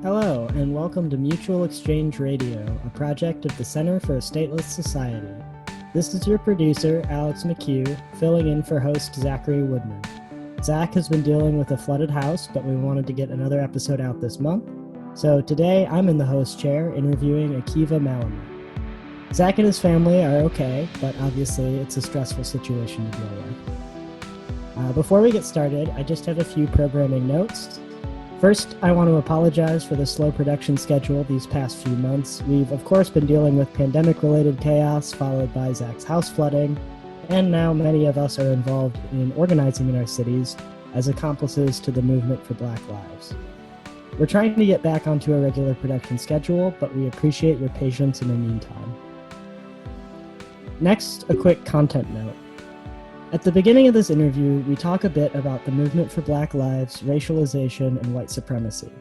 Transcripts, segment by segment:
Hello, and welcome to Mutual Exchange Radio, a project of the Center for a Stateless Society. This is your producer, Alex McHugh, filling in for host Zachary Woodman. Zach has been dealing with a flooded house, but we wanted to get another episode out this month. So today, I'm in the host chair interviewing Akiva Malamet. Zach and his family are okay, but obviously it's a stressful situation to deal with. Before we get started, I just have a few programming notes. First, I want to apologize for the slow production schedule these past few months. We've, of course, been dealing with pandemic-related chaos, followed by Zach's house flooding, and now many of us are involved in organizing in our cities as accomplices to the movement for Black Lives. We're trying to get back onto a regular production schedule, but we appreciate your patience in the meantime. Next, a quick content note. At the beginning of this interview, we talk a bit about the movement for Black lives, racialization, and white supremacy.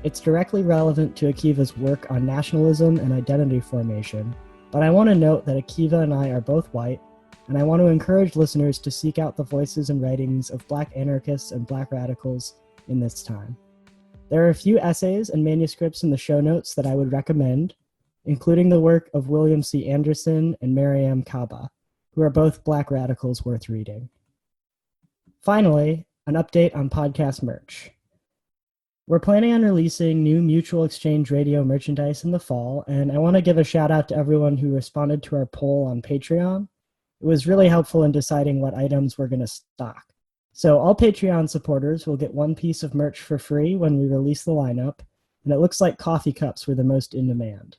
It's directly relevant to Akiva's work on nationalism and identity formation, but I want to note that Akiva and I are both white, and I want to encourage listeners to seek out the voices and writings of Black anarchists and Black radicals in this time. There are a few essays and manuscripts in the show notes that I would recommend, including the work of William C. Anderson and Mariam Kaba, who are both Black radicals worth reading. Finally, an update on podcast merch. We're planning on releasing new Mutual Exchange Radio merchandise in the fall, and I want to give a shout out to everyone who responded to our poll on Patreon. It was really helpful in deciding what items we're going to stock. So all Patreon supporters will get one piece of merch for free when we release the lineup, and it looks like coffee cups were the most in demand.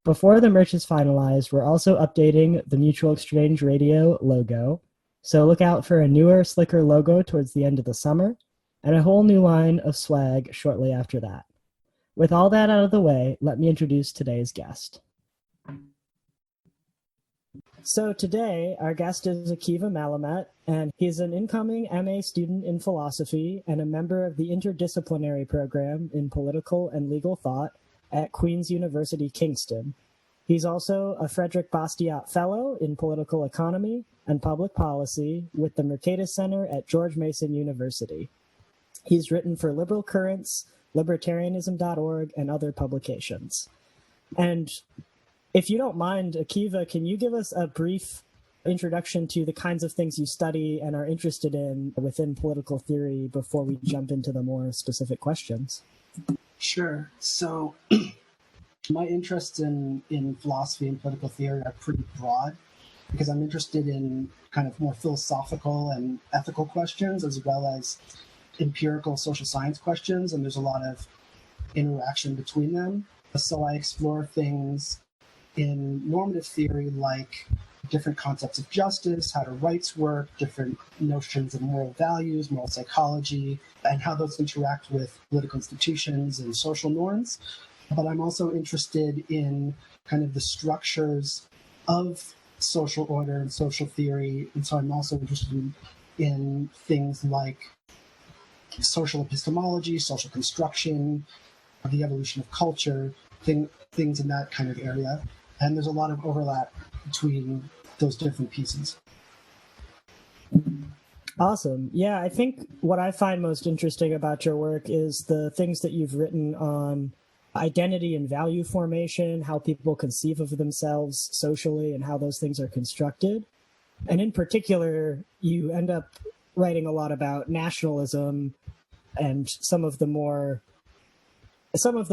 Before the merch is finalized, we're also updating the Mutual Exchange Radio logo, so look out for a newer, slicker logo towards the end of the summer, and a whole new line of swag shortly after that. With all that out of the way, let me introduce today's guest. So today, our guest is Akiva Malamet, and he's an incoming MA student in philosophy and a member of the Interdisciplinary Program in Political and Legal Thought at Queen's University, Kingston. He's also a Frédéric Bastiat Fellow in Political Economy and Public Policy with the Mercatus Center at George Mason University. He's written for Liberal Currents, Libertarianism.org, and other publications. And if you don't mind, Akiva, can you give us a brief introduction to the kinds of things you study and are interested in within political theory before we jump into the more specific questions? Sure. So my interests in philosophy and political theory are pretty broad because I'm interested in kind of more philosophical and ethical questions as well as empirical social science questions, and there's a lot of interaction between them. So I explore things in normative theory like different concepts of justice, how do rights work, different notions of moral values, moral psychology, and how those interact with political institutions and social norms. But I'm also interested in kind of the structures of social order and social theory. And so I'm also interested in things like social epistemology, social construction, the evolution of culture, things in that kind of area. And there's a lot of overlap between those different pieces. Awesome. Yeah, I think what I find most interesting about your work is the things that you've written on identity and value formation, how people conceive of themselves socially and how those things are constructed. And in particular, you end up writing a lot about nationalism and some of the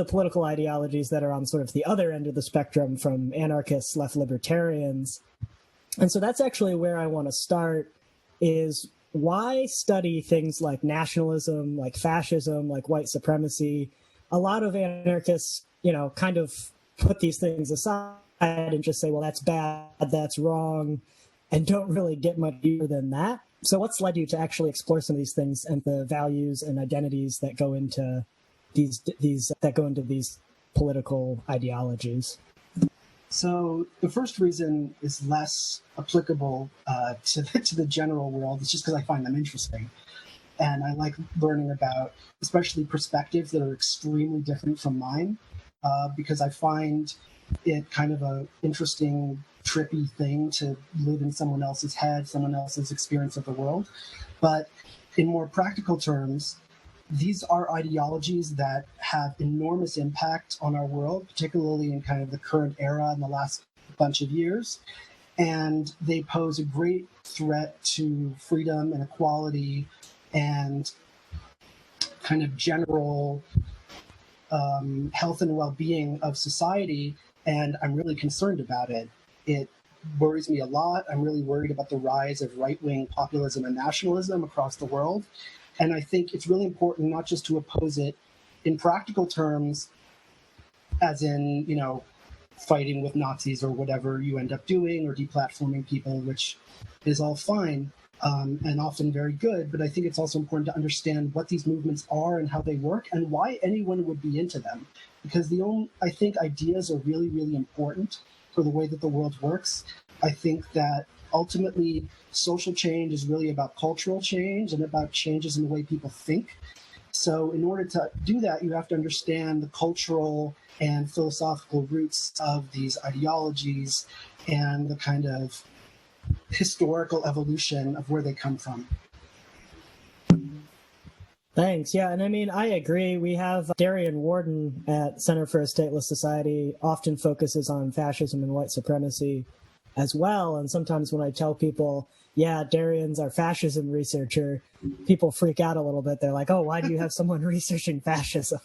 political ideologies that are on sort of the other end of the spectrum from anarchists, left libertarians. And so that's actually where I want to start, is why study things like nationalism, like fascism, like white supremacy? A lot of anarchists, kind of put these things aside and just say, well, that's bad, that's wrong, and don't really get much deeper than that. So what's led you to actually explore some of these things and the values and identities that go into these political ideologies? So the first reason is less applicable to the general world. It's just because I find them interesting. And I like learning about, especially perspectives that are extremely different from mine, because I find it kind of an interesting, trippy thing to live in someone else's head, someone else's experience of the world. But in more practical terms, these are ideologies that have enormous impact on our world, particularly in kind of the current era in the last bunch of years. And they pose a great threat to freedom and equality and kind of general health and well-being of society. And I'm really concerned about it. It worries me a lot. I'm really worried about the rise of right-wing populism and nationalism across the world. And I think it's really important not just to oppose it in practical terms, as in, you know, fighting with Nazis or whatever you end up doing, or deplatforming people, which is all fine and often very good. But I think it's also important to understand what these movements are and how they work and why anyone would be into them. Because I think ideas are really, really important for the way that the world works. I think that ultimately social change is really about cultural change and about changes in the way people think. So in order to do that, you have to understand the cultural and philosophical roots of these ideologies and the kind of historical evolution of where they come from. Thanks. Yeah, and I mean, I agree. We have Darian Warden at Center for a Stateless Society often focuses on fascism and white supremacy as well. And sometimes when I tell people, yeah, Darian's our fascism researcher, people freak out a little bit. They're like, oh, why do you have someone researching fascism?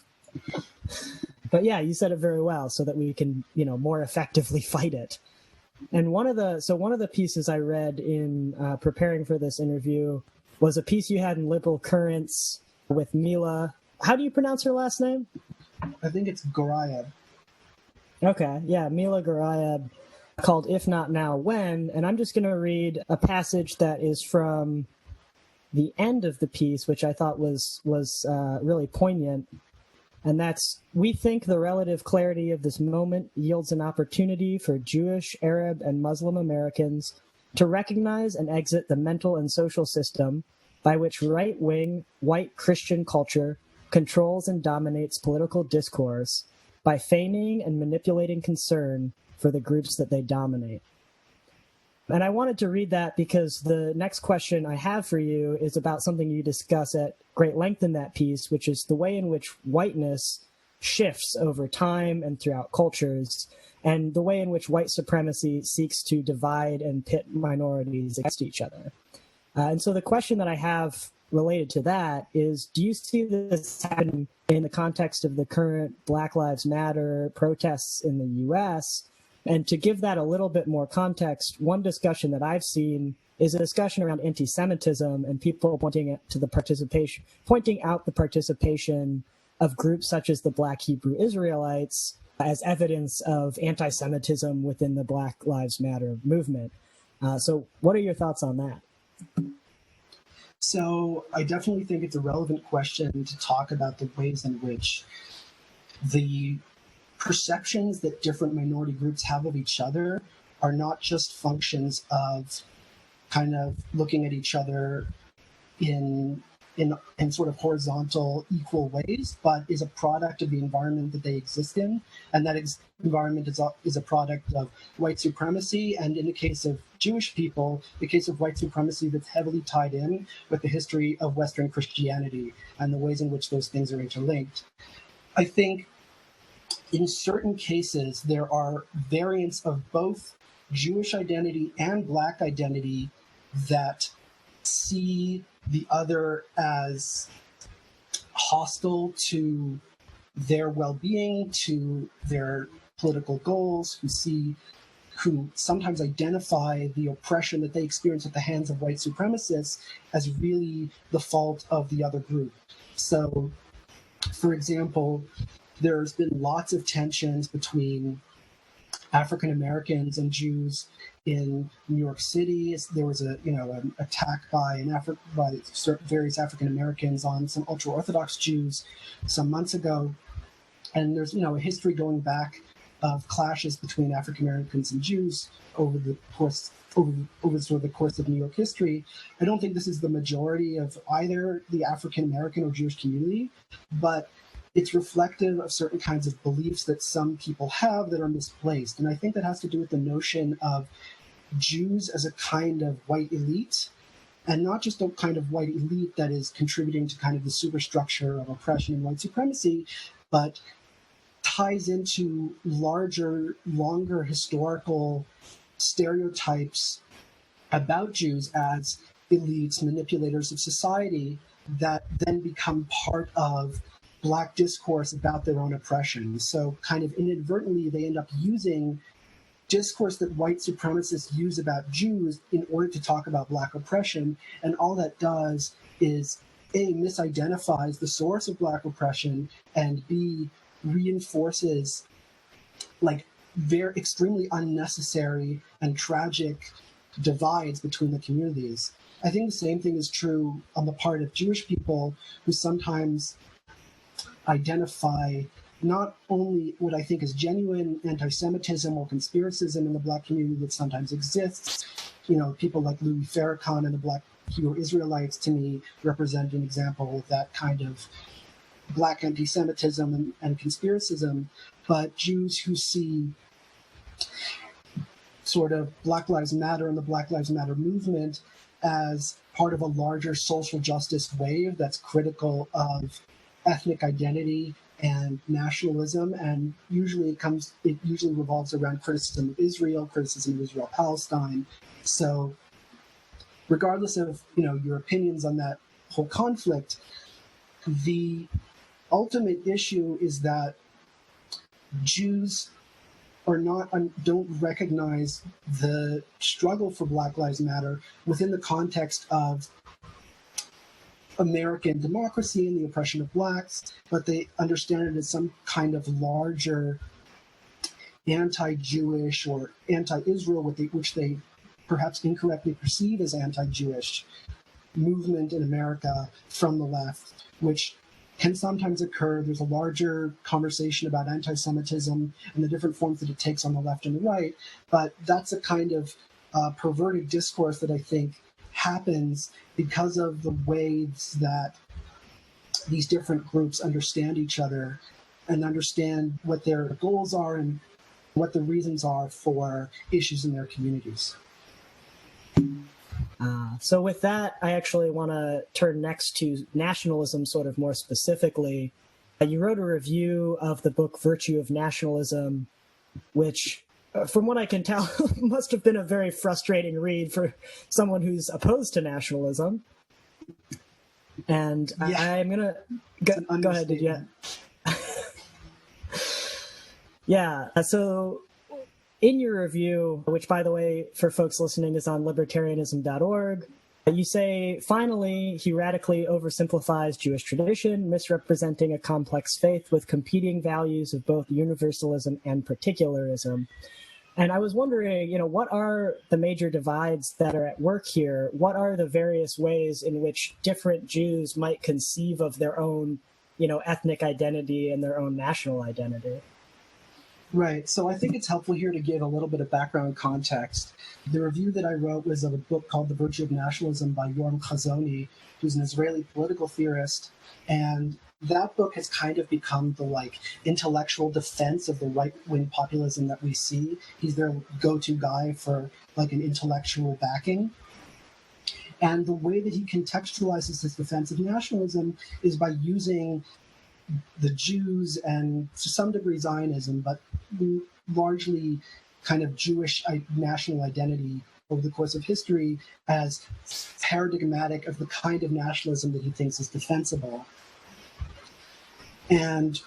But yeah, you said it very well, so that we can, you know, more effectively fight it. And one of the pieces I read in preparing for this interview was a piece you had in Liberal Currents with Mila. How do you pronounce her last name? I think it's Gorayeb. Okay, yeah, Mila Gorayeb, called If Not Now, When? And I'm just going to read a passage that is from the end of the piece, which I thought was really poignant. And that's, we think the relative clarity of this moment yields an opportunity for Jewish, Arab, and Muslim Americans to recognize and exit the mental and social system by which right-wing, white Christian culture controls and dominates political discourse by feigning and manipulating concern for the groups that they dominate. And I wanted to read that because the next question I have for you is about something you discuss at great length in that piece, which is the way in which whiteness shifts over time and throughout cultures, and the way in which white supremacy seeks to divide and pit minorities against each other. And so the question that I have related to that is, do you see this happening in the context of the current Black Lives Matter protests in the US? And to give that a little bit more context, one discussion that I've seen is a discussion around anti-Semitism and people pointing out the participation of groups such as the Black Hebrew Israelites as evidence of anti-Semitism within the Black Lives Matter movement. So what are your thoughts on that? So I definitely think it's a relevant question to talk about the ways in which the perceptions that different minority groups have of each other are not just functions of kind of looking at each other in sort of horizontal, equal ways, but is a product of the environment that they exist in. And that environment is a product of white supremacy. And in the case of Jewish people, the case of white supremacy that's heavily tied in with the history of Western Christianity and the ways in which those things are interlinked. I think in certain cases, there are variants of both Jewish identity and Black identity that see the other as hostile to their well-being, to their political goals, who sometimes identify the oppression that they experience at the hands of white supremacists as really the fault of the other group. So, for example, there's been lots of tensions between African Americans and Jews in New York City. There was an attack by various African Americans on some ultra Orthodox Jews some months ago, and there's a history going back of clashes between African Americans and Jews over the course of New York history. I don't think this is the majority of either the African American or Jewish community, but it's reflective of certain kinds of beliefs that some people have that are misplaced. And I think that has to do with the notion of Jews as a kind of white elite, and not just a kind of white elite that is contributing to kind of the superstructure of oppression and white supremacy, but ties into longer historical stereotypes about Jews as elites, manipulators of society, that then become part of Black discourse about their own oppression. So kind of inadvertently, they end up using discourse that white supremacists use about Jews in order to talk about Black oppression. And all that does is, A, misidentifies the source of Black oppression, and B, reinforces like very extremely unnecessary and tragic divides between the communities. I think the same thing is true on the part of Jewish people, who sometimes identify not only what I think is genuine anti-Semitism or conspiracism in the Black community that sometimes exists. People like Louis Farrakhan and the Black Hebrew Israelites, to me, represent an example of that kind of Black anti-Semitism and conspiracism, but Jews who see sort of Black Lives Matter and the Black Lives Matter movement as part of a larger social justice wave that's critical of ethnic identity and nationalism, and usually it usually revolves around criticism of Israel-Palestine. So regardless of your opinions on that whole conflict, the ultimate issue is that Jews don't recognize the struggle for Black Lives Matter within the context of American democracy and the oppression of Blacks, but they understand it as some kind of larger anti-Jewish or anti-Israel, which they perhaps incorrectly perceive as anti-Jewish movement in America from the left, which can sometimes occur. There's a larger conversation about anti-Semitism and the different forms that it takes on the left and the right, but that's a kind of perverted discourse that I think happens because of the ways that these different groups understand each other and understand what their goals are and what the reasons are for issues in their communities. So with that, I actually want to turn next to nationalism sort of more specifically. You wrote a review of the book Virtue of Nationalism, which, from what I can tell, must have been a very frustrating read for someone who's opposed to nationalism. And yeah, I'm going to... Go ahead, did you? Yeah, so... In your review, which, by the way, for folks listening, is on libertarianism.org, you say, finally, he radically oversimplifies Jewish tradition, misrepresenting a complex faith with competing values of both universalism and particularism. And I was wondering, what are the major divides that are at work here? What are the various ways in which different Jews might conceive of their own, ethnic identity and their own national identity? Right. So I think it's helpful here to give a little bit of background context. The review that I wrote was of a book called The Virtue of Nationalism by Yoram Chazoni, who's an Israeli political theorist. And that book has kind of become the intellectual defense of the right-wing populism that we see. He's their go-to guy for an intellectual backing. And the way that he contextualizes his defense of nationalism is by using the Jews and to some degree Zionism, but largely kind of Jewish national identity over the course of history as paradigmatic of the kind of nationalism that he thinks is defensible. And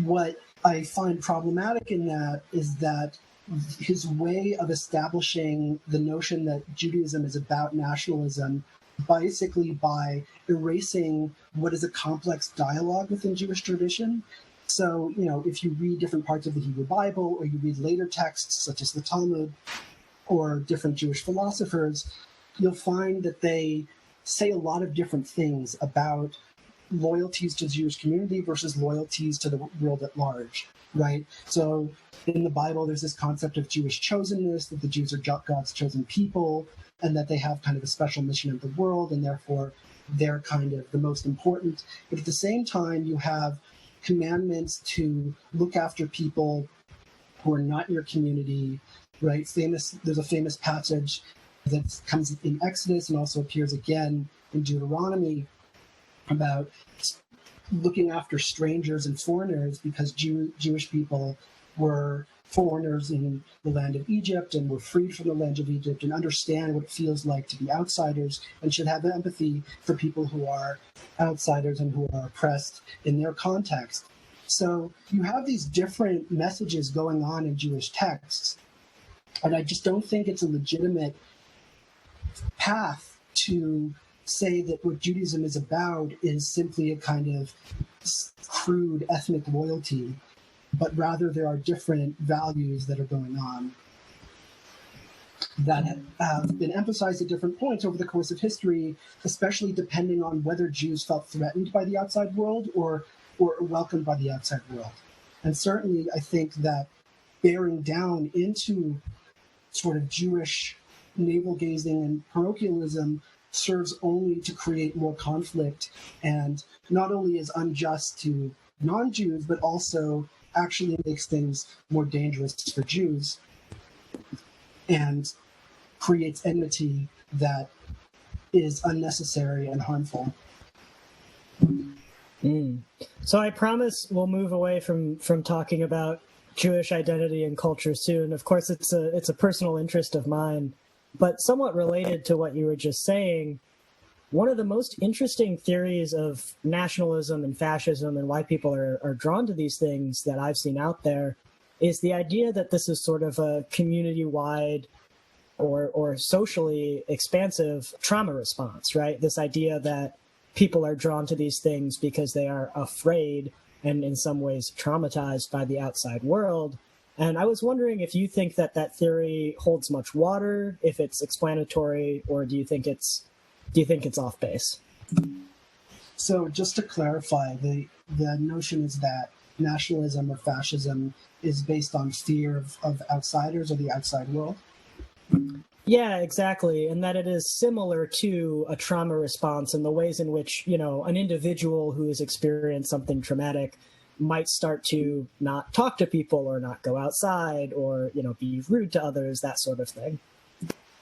what I find problematic in that is that his way of establishing the notion that Judaism is about nationalism basically by erasing what is a complex dialogue within Jewish tradition. So, if you read different parts of the Hebrew Bible, or you read later texts such as the Talmud or different Jewish philosophers, you'll find that they say a lot of different things about loyalties to the Jewish community versus loyalties to the world at large, right? So in the Bible, there's this concept of Jewish chosenness, that the Jews are God's chosen people, and that they have kind of a special mission in the world, and therefore they're kind of the most important. But at the same time, you have commandments to look after people who are not in your community, right? There's a famous passage that comes in Exodus and also appears again in Deuteronomy about looking after strangers and foreigners because Jewish people were foreigners in the land of Egypt and were freed from the land of Egypt and understand what it feels like to be outsiders and should have empathy for people who are outsiders and who are oppressed in their context. So you have these different messages going on in Jewish texts, and I just don't think it's a legitimate path to say that what Judaism is about is simply a kind of crude ethnic loyalty, but rather there are different values that are going on that have been emphasized at different points over the course of history, especially depending on whether Jews felt threatened by the outside world or welcomed by the outside world. And certainly I think that bearing down into sort of Jewish navel-gazing and parochialism serves only to create more conflict and not only is unjust to non-Jews, but also actually makes things more dangerous for Jews and creates enmity that is unnecessary and harmful. So I promise we'll move away from talking about Jewish identity and culture soon. Of course, it's a personal interest of mine, but somewhat related to what you were just saying. One of the most interesting theories of nationalism and fascism and why people are drawn to these things that I've seen out there is the idea that this is sort of a community-wide or socially expansive trauma response, right? This idea that people are drawn to these things because they are afraid and in some ways traumatized by the outside world. And I was wondering if you think that that theory holds much water, if it's explanatory, or do you think it's off base? So just to clarify, the notion is that nationalism or fascism is based on fear of outsiders or the outside world? Yeah, exactly. And that it is similar to a trauma response in the ways in which, an individual who has experienced something traumatic might start to not talk to people or not go outside or, be rude to others, that sort of thing.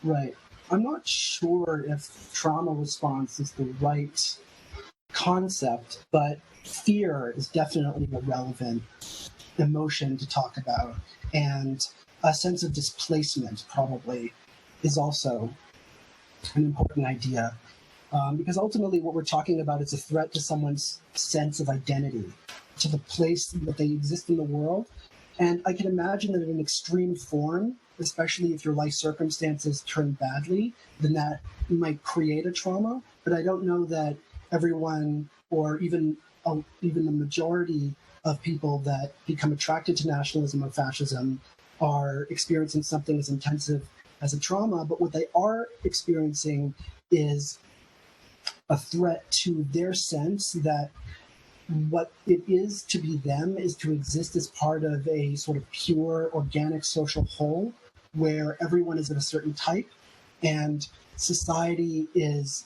Right. I'm not sure if trauma response is the right concept, but fear is definitely a relevant emotion to talk about. And a sense of displacement probably is also an important idea. Because ultimately what we're talking about is a threat to someone's sense of identity, to the place that they exist in the world. And I can imagine that in an extreme form, especially if your life circumstances turn badly, then that might create a trauma. But I don't know that everyone, or even the majority of people that become attracted to nationalism or fascism are experiencing something as intensive as a trauma. But what they are experiencing is a threat to their sense that what it is to be them is to exist as part of a sort of pure, organic social whole where everyone is of a certain type and society is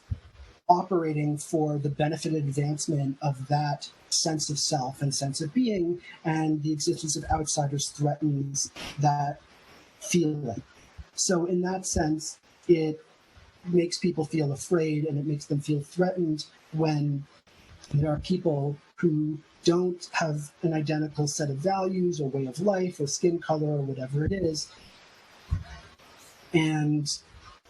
operating for the benefit and advancement of that sense of self and sense of being, and the existence of outsiders threatens that feeling. So in that sense, it makes people feel afraid and it makes them feel threatened when there are people who don't have an identical set of values or way of life or skin color or whatever it is. And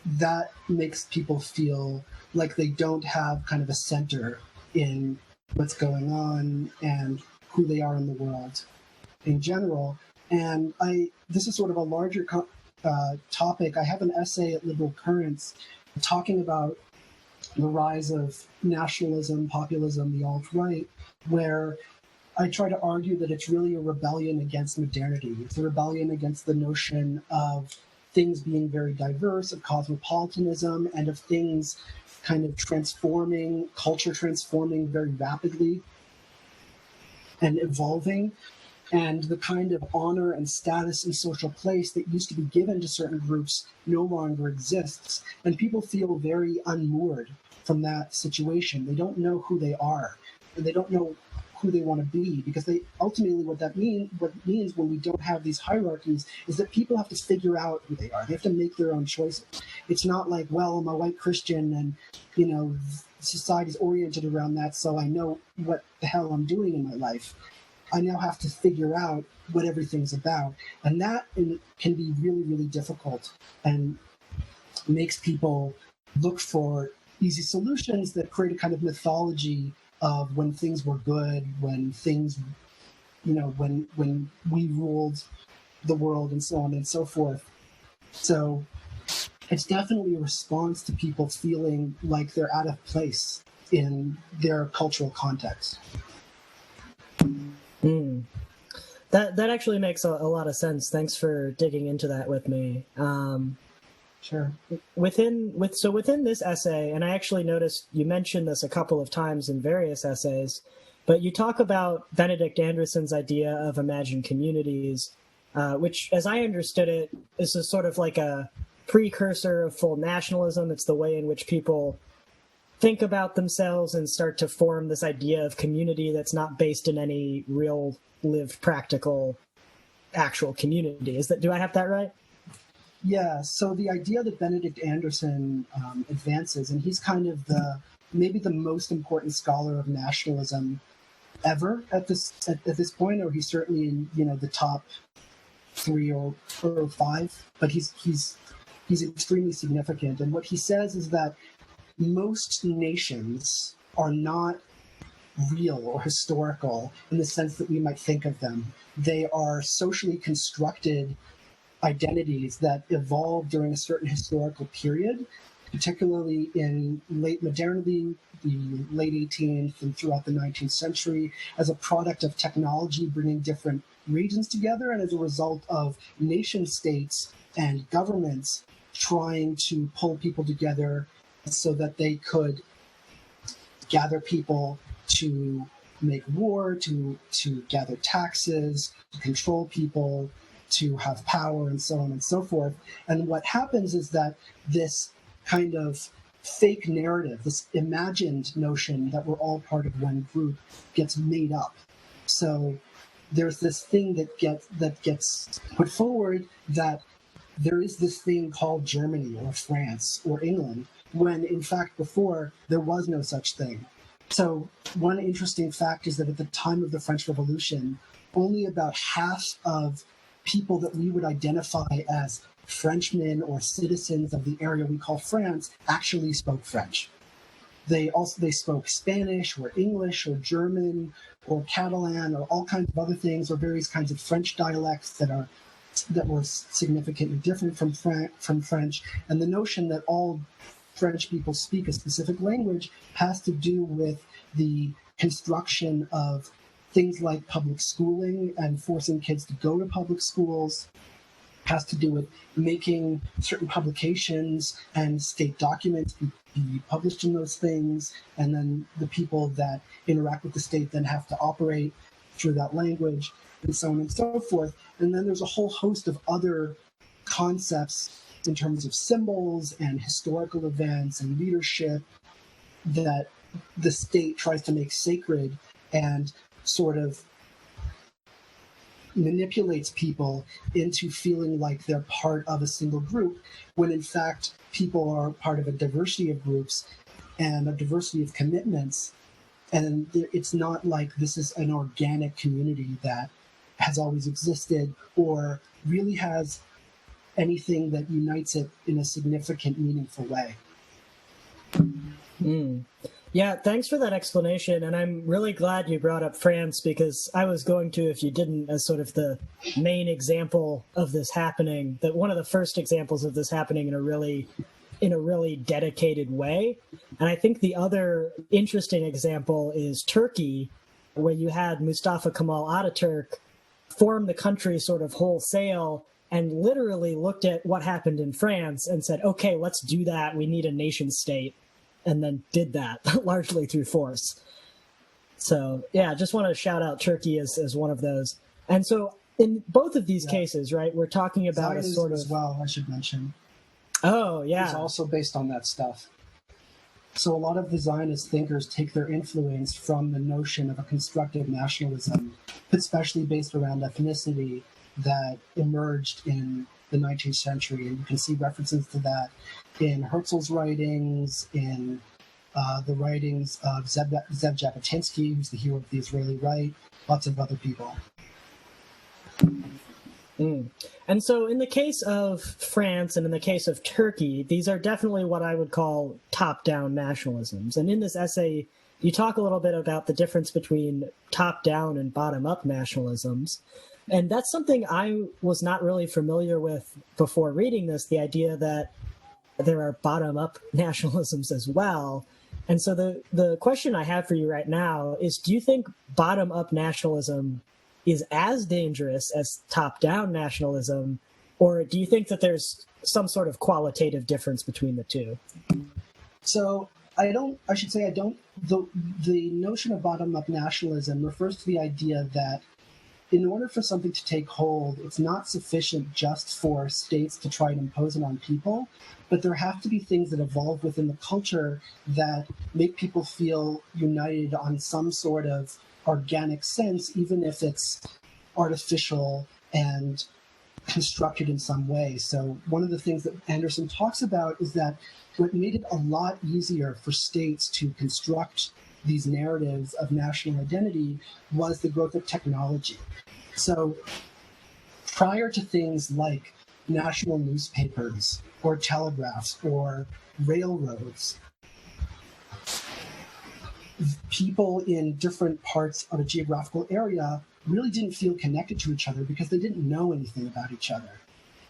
that makes people feel like they don't have kind of a center in what's going on and who they are in the world in general. And this is sort of a larger topic. I have an essay at Liberal Currents talking about the rise of nationalism, populism, the alt-right, where I try to argue that it's really a rebellion against modernity. It's a rebellion against the notion of things being very diverse, of cosmopolitanism, and of things kind of transforming, culture transforming very rapidly and evolving. And the kind of honor and status and social place that used to be given to certain groups no longer exists. And people feel very unmoored from that situation. They don't know who they are, and they don't know who they want to be, because they ultimately what it means when we don't have these hierarchies is that people have to figure out who they are. They have to make their own choices. It's not like, well, I'm a white Christian and society's oriented around that, so I know what the hell I'm doing in my life. I now have to figure out what everything's about. And that can be really, really difficult and makes people look for easy solutions that create a kind of mythology of when things were good, when things, when we ruled the world and so on and so forth. So it's definitely a response to people feeling like they're out of place in their cultural context. That actually makes a lot of sense. Thanks for digging into that with me. Sure. Within this essay, and I actually noticed you mentioned this a couple of times in various essays, but you talk about Benedict Anderson's idea of imagined communities, which, as I understood it, is a sort of like a precursor of full nationalism. It's the way in which people think about themselves and start to form this idea of community that's not based in any real lived practical actual community. Do I have that right? Yeah, so the idea that Benedict Anderson advances, and he's kind of maybe the most important scholar of nationalism ever at this point, or he's certainly in the top 3 or 5, but he's extremely significant. And what he says is that most nations are not real or historical in the sense that we might think of them. They are socially constructed identities that evolved during a certain historical period, particularly in late modernity, the late 18th and throughout the 19th century, as a product of technology bringing different regions together, and as a result of nation states and governments trying to pull people together so that they could gather people to make war, to gather taxes, to control people, to have power, and so on and so forth. And what happens is that this kind of fake narrative, this imagined notion that we're all part of one group, gets made up. So there's this thing that gets put forward that there is this thing called Germany or France or England, when in fact before there was no such thing. So one interesting fact is that at the time of the French Revolution, only about half of people that we would identify as Frenchmen or citizens of the area we call France actually spoke French. They spoke Spanish or English or German or Catalan or all kinds of other things, or various kinds of French dialects that were significantly different from French. And the notion that all French people speak a specific language has to do with the construction of things like public schooling and forcing kids to go to public schools, has to do with making certain publications and state documents be published in those things, and then the people that interact with the state then have to operate through that language, and so on and so forth. And then there's a whole host of other concepts in terms of symbols and historical events and leadership that the state tries to make sacred and sort of manipulates people into feeling like they're part of a single group, when in fact people are part of a diversity of groups and a diversity of commitments. And it's not like this is an organic community that has always existed or really has anything that unites it in a significant, meaningful way. Yeah, thanks for that explanation. And I'm really glad you brought up France, because I was going to, if you didn't, as sort of the main example of this happening, that one of the first examples of this happening in a really dedicated way. And I think the other interesting example is Turkey, where you had Mustafa Kemal Ataturk form the country sort of wholesale and literally looked at what happened in France and said, okay, let's do that. We need a nation state. And then did that largely through force. So yeah, just want to shout out Turkey as one of those. And so in both of these cases, right, we're talking about Zionism a sort of... as well, I should mention. Oh, yeah. It's also based on that stuff. So a lot of the Zionist thinkers take their influence from the notion of a constructive nationalism, especially based around ethnicity, that emerged in the 19th century. And you can see references to that in Herzl's writings, in the writings of Zev Jabotinsky, who's the hero of the Israeli right, lots of other people. And so in the case of France and in the case of Turkey, these are definitely what I would call top-down nationalisms. And in this essay, you talk a little bit about the difference between top-down and bottom-up nationalisms. And that's something I was not really familiar with before reading this, the idea that there are bottom-up nationalisms as well. And so the question I have for you right now is, do you think bottom-up nationalism is as dangerous as top-down nationalism, or do you think that there's some sort of qualitative difference between the two? So the notion of bottom-up nationalism refers to the idea that in order for something to take hold, it's not sufficient just for states to try and impose it on people, but there have to be things that evolve within the culture that make people feel united on some sort of organic sense, even if it's artificial and constructed in some way. So one of the things that Anderson talks about is that what made it a lot easier for states to construct these narratives of national identity was the growth of technology. So prior to things like national newspapers or telegraphs or railroads, people in different parts of a geographical area really didn't feel connected to each other because they didn't know anything about each other.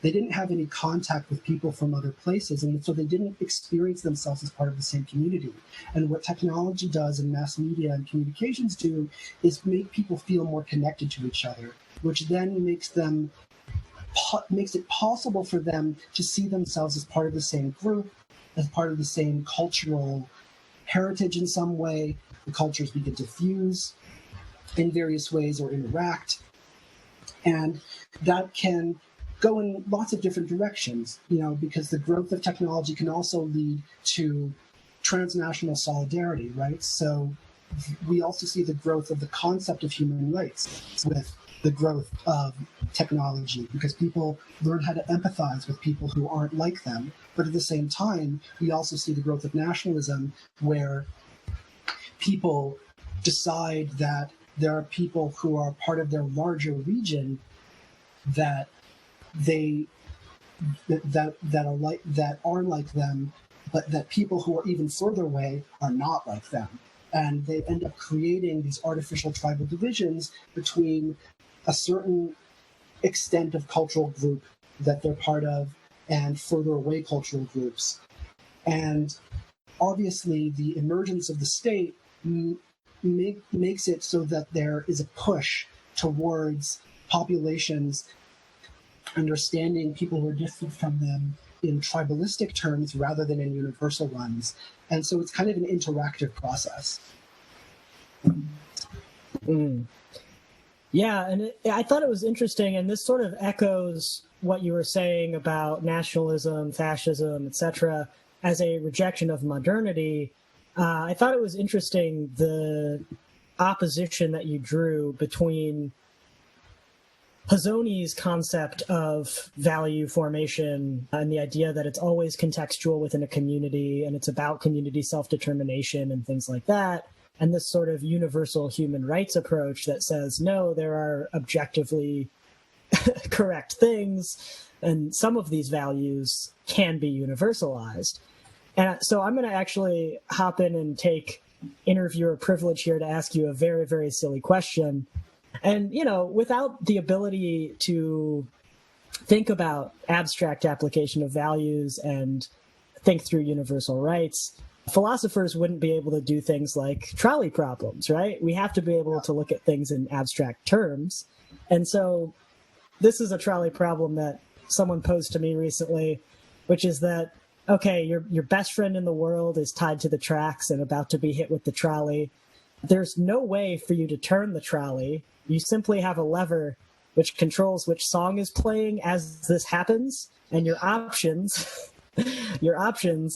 They didn't have any contact with people from other places, and so they didn't experience themselves as part of the same community. And what technology does and mass media and communications do is make people feel more connected to each other, which then makes it possible for them to see themselves as part of the same group, as part of the same cultural heritage in some way. The cultures begin to fuse in various ways or interact. And that can go in lots of different directions, because the growth of technology can also lead to transnational solidarity, right? So we also see the growth of the concept of human rights with the growth of technology, because people learn how to empathize with people who aren't like them. But at the same time, we also see the growth of nationalism, where people decide that there are people who are part of their larger region that are like them, but that people who are even further away are not like them. And they end up creating these artificial tribal divisions between a certain extent of cultural group that they're part of and further away cultural groups. And obviously the emergence of the state makes it so that there is a push towards populations understanding people who are different from them in tribalistic terms rather than in universal ones. And so it's kind of an interactive process. Yeah, and I thought it was interesting, and this sort of echoes what you were saying about nationalism, fascism, etc., as a rejection of modernity. I thought it was interesting the opposition that you drew between Pizzoni's concept of value formation and the idea that it's always contextual within a community and it's about community self-determination and things like that, and this sort of universal human rights approach that says, no, there are objectively correct things, and some of these values can be universalized. And so I'm going to actually hop in and take interviewer privilege here to ask you a very, very silly question. And, without the ability to think about abstract application of values and think through universal rights, philosophers wouldn't be able to do things like trolley problems, right? We have to be able to look at things in abstract terms. And so this is a trolley problem that someone posed to me recently, which is that, okay, your best friend in the world is tied to the tracks and about to be hit with the trolley. There's no way for you to turn the trolley. You simply have a lever which controls which song is playing as this happens, and your options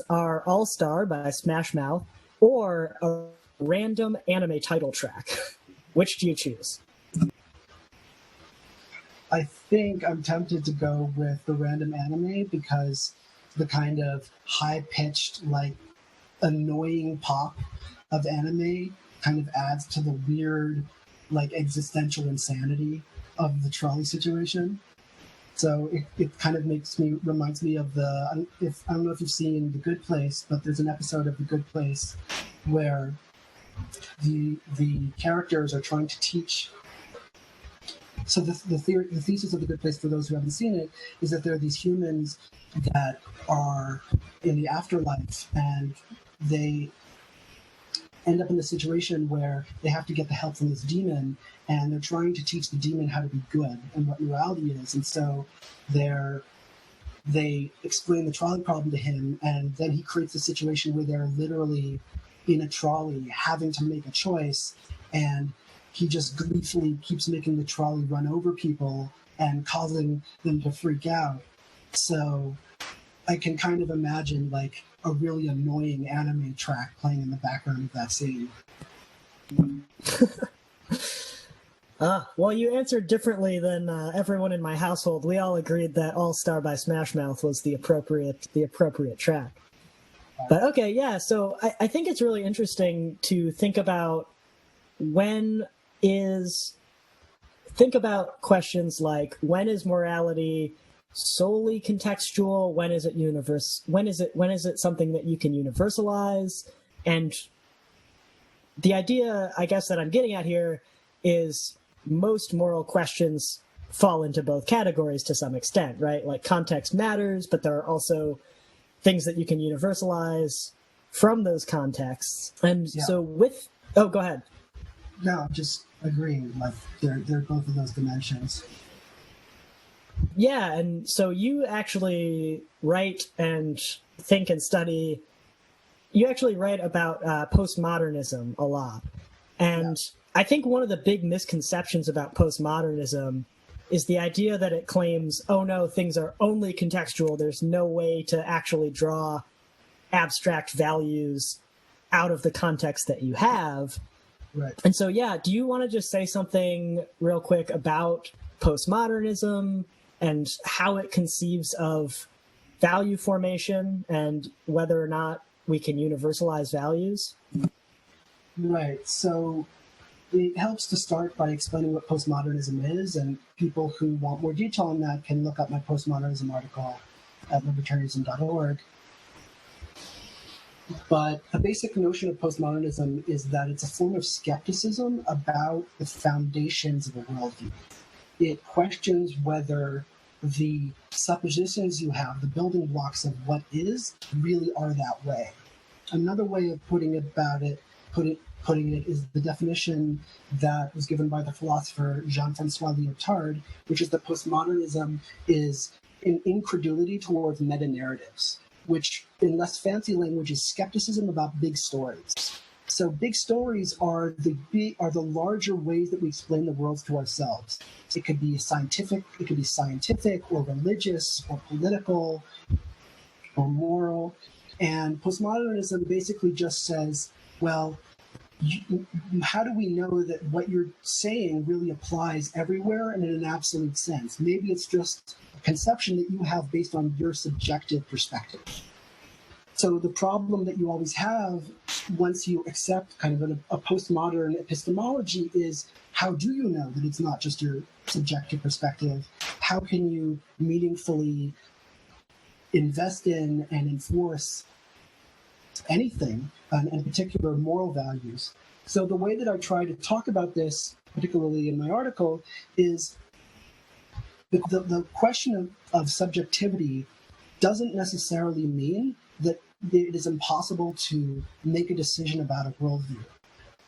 are All Star by Smash Mouth or a random anime title track. Which do you choose? I think I'm tempted to go with the random anime, because the kind of high-pitched, annoying pop of anime kind of adds to the weird, like, existential insanity of the trolley situation. So it kind of reminds me of I don't know if you've seen The Good Place, but there's an episode of The Good Place where the characters are trying to teach. So the thesis of The Good Place, for those who haven't seen it, is that there are these humans that are in the afterlife, and they end up in the situation where they have to get the help from this demon, and they're trying to teach the demon how to be good and what morality is. And so they explain the trolley problem to him, and then he creates a situation where they're literally in a trolley having to make a choice, and he just gleefully keeps making the trolley run over people and causing them to freak out. So I can kind of imagine like a really annoying anime track playing in the background of that scene. Well, you answered differently than everyone in my household. We all agreed that All Star by Smash Mouth was the appropriate track. But okay, yeah, so I think it's really interesting to think about questions like, when is morality solely contextual? When is it when is it something that you can universalize? And the idea, I guess, that I'm getting at here is most moral questions fall into both categories to some extent, right? Like, context matters, but there are also things that you can universalize from those contexts. And so go ahead. No, just agreeing. Like, they're both of those dimensions. Yeah, and so you actually write and think and study. You actually write about postmodernism a lot. And I think one of the big misconceptions about postmodernism is the idea that it claims, oh no, things are only contextual. There's no way to actually draw abstract values out of the context that you have. Right. And so, do you want to just say something real quick about postmodernism and how it conceives of value formation and whether or not we can universalize values? Right. So it helps to start by explaining what postmodernism is, and people who want more detail on that can look up my postmodernism article at libertarianism.org. But a basic notion of postmodernism is that it's a form of skepticism about the foundations of a worldview. It questions whether the suppositions you have, the building blocks of what is, really are that way. Another way of putting it is the definition that was given by the philosopher Jean-Francois Lyotard, which is that postmodernism is an incredulity towards meta-narratives, which in less fancy language is skepticism about big stories. So big stories are the larger ways that we explain the world to ourselves. It could be scientific or religious or political or moral. And postmodernism basically just says, well, how do we know that what you're saying really applies everywhere and in an absolute sense? Maybe it's just a conception that you have based on your subjective perspective. So the problem that you always have once you accept kind of a postmodern epistemology is, how do you know that it's not just your subjective perspective? How can you meaningfully invest in and enforce anything, and in particular moral values? So the way that I try to talk about this, particularly in my article, is the question of subjectivity doesn't necessarily mean that it is impossible to make a decision about a worldview.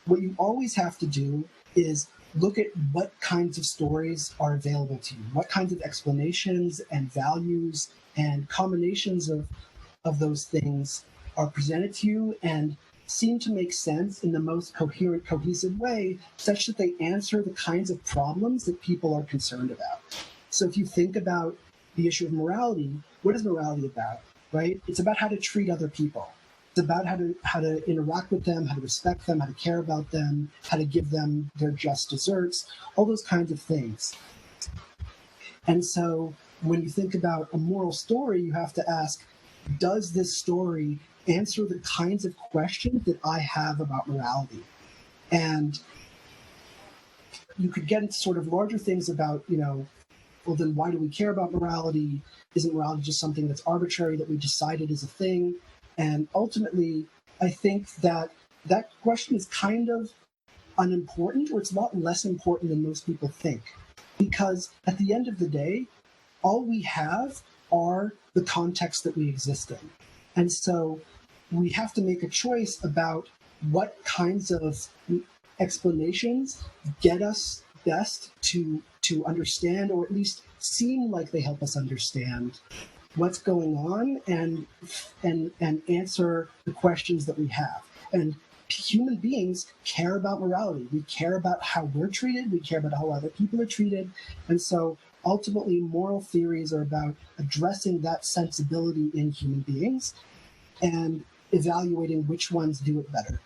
What you always have to do is look at what kinds of stories are available to you, what kinds of explanations and values and combinations of those things are presented to you and seem to make sense in the most coherent, cohesive way, such that they answer the kinds of problems that people are concerned about. So if you think about the issue of morality, what is morality about, right? It's about how to treat other people. It's about how to interact with them, how to respect them, how to care about them, how to give them their just desserts, all those kinds of things. And so when you think about a moral story, you have to ask, does this story answer the kinds of questions that I have about morality. And you could get into sort of larger things about, well, then why do we care about morality? Isn't morality just something that's arbitrary that we decided is a thing? And ultimately, I think that that question is kind of unimportant, or it's a lot less important than most people think. Because at the end of the day, all we have are the context that we exist in. And so we have to make a choice about what kinds of explanations get us best to understand, or at least seem like they help us understand what's going on and answer the questions that we have. And human beings care about morality. We care about how we're treated. We care about how other people are treated. And so ultimately, moral theories are about addressing that sensibility in human beings and evaluating which ones do it better.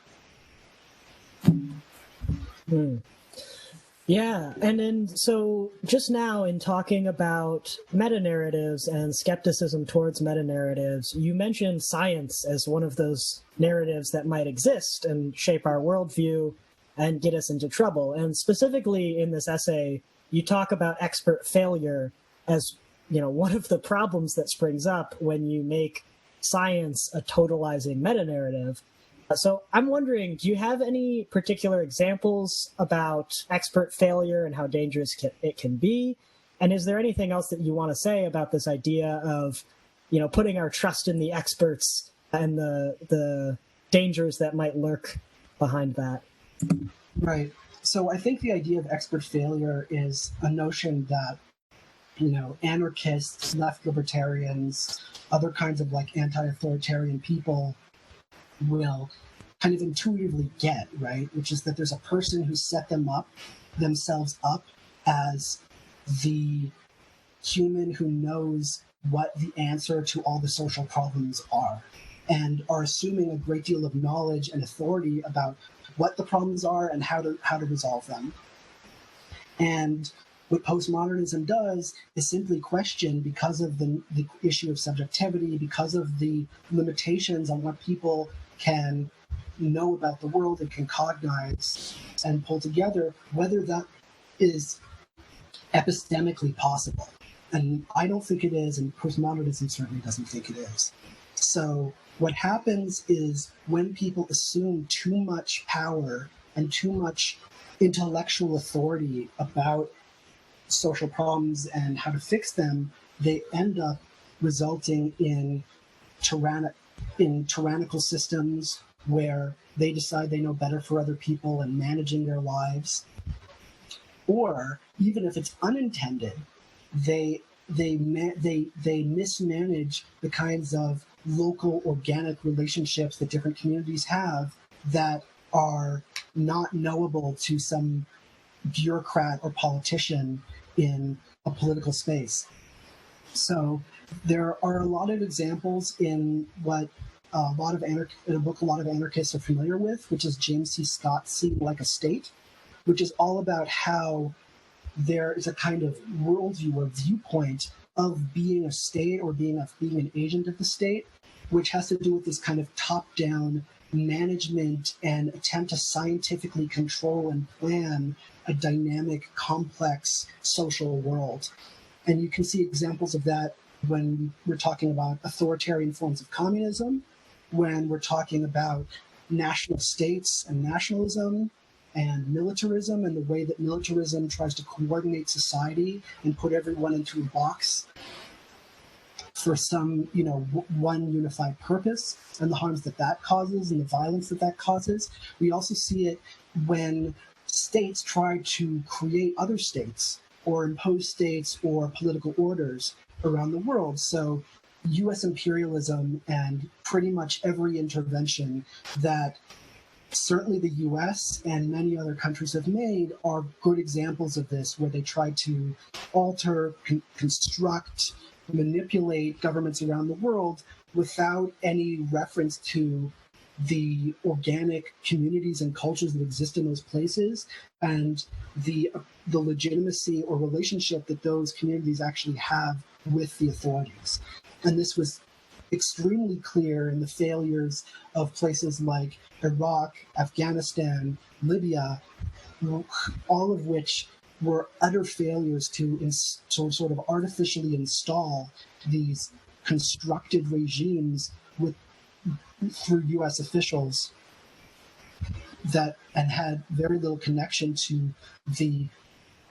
Yeah, and so just now in talking about meta-narratives and skepticism towards meta-narratives, you mentioned science as one of those narratives that might exist and shape our worldview and get us into trouble. And specifically in this essay, you talk about expert failure as, one of the problems that springs up when you make science a totalizing meta-narrative. So I'm wondering, do you have any particular examples about expert failure and how dangerous it can be? And is there anything else that you want to say about this idea of, putting our trust in the experts and the dangers that might lurk behind that? Right. So I think the idea of expert failure is a notion that, anarchists, left libertarians, other kinds of anti-authoritarian people will kind of intuitively get, right? Which is that there's a person who set themselves up as the human who knows what the answer to all the social problems are, and are assuming a great deal of knowledge and authority about what the problems are and how to resolve them. And what postmodernism does is simply question, because of the issue of subjectivity, because of the limitations on what people can know about the world and can cognize and pull together, whether that is epistemically possible. And I don't think it is, and postmodernism certainly doesn't think it is. So what happens is when people assume too much power and too much intellectual authority about social problems and how to fix them, they end up resulting in tyrannical systems where they decide they know better for other people and managing their lives. Or even if it's unintended, they mismanage the kinds of local organic relationships that different communities have that are not knowable to some bureaucrat or politician in a political space. So there are a lot of examples in what a lot of anarchists are familiar with, which is James C. Scott's Seeing Like a State, which is all about how there is a kind of worldview or viewpoint of being a state or being an agent of the state, which has to do with this kind of top-down management and attempt to scientifically control and plan a dynamic, complex social world. And you can see examples of that when we're talking about authoritarian forms of communism, when we're talking about national states and nationalism and militarism, and the way that militarism tries to coordinate society and put everyone into a box for some, one unified purpose, and the harms that causes and the violence that causes. We also see it when states try to create other states or impose states or political orders around the world. So U.S. imperialism and pretty much every intervention that certainly the U.S. and many other countries have made are good examples of this, where they try to alter, construct, manipulate governments around the world without any reference to the organic communities and cultures that exist in those places and the legitimacy or relationship that those communities actually have with the authorities. And this was extremely clear in the failures of places like Iraq, Afghanistan, Libya, all of which were utter failures to sort of artificially install these constructed regimes through U.S. officials and had very little connection to the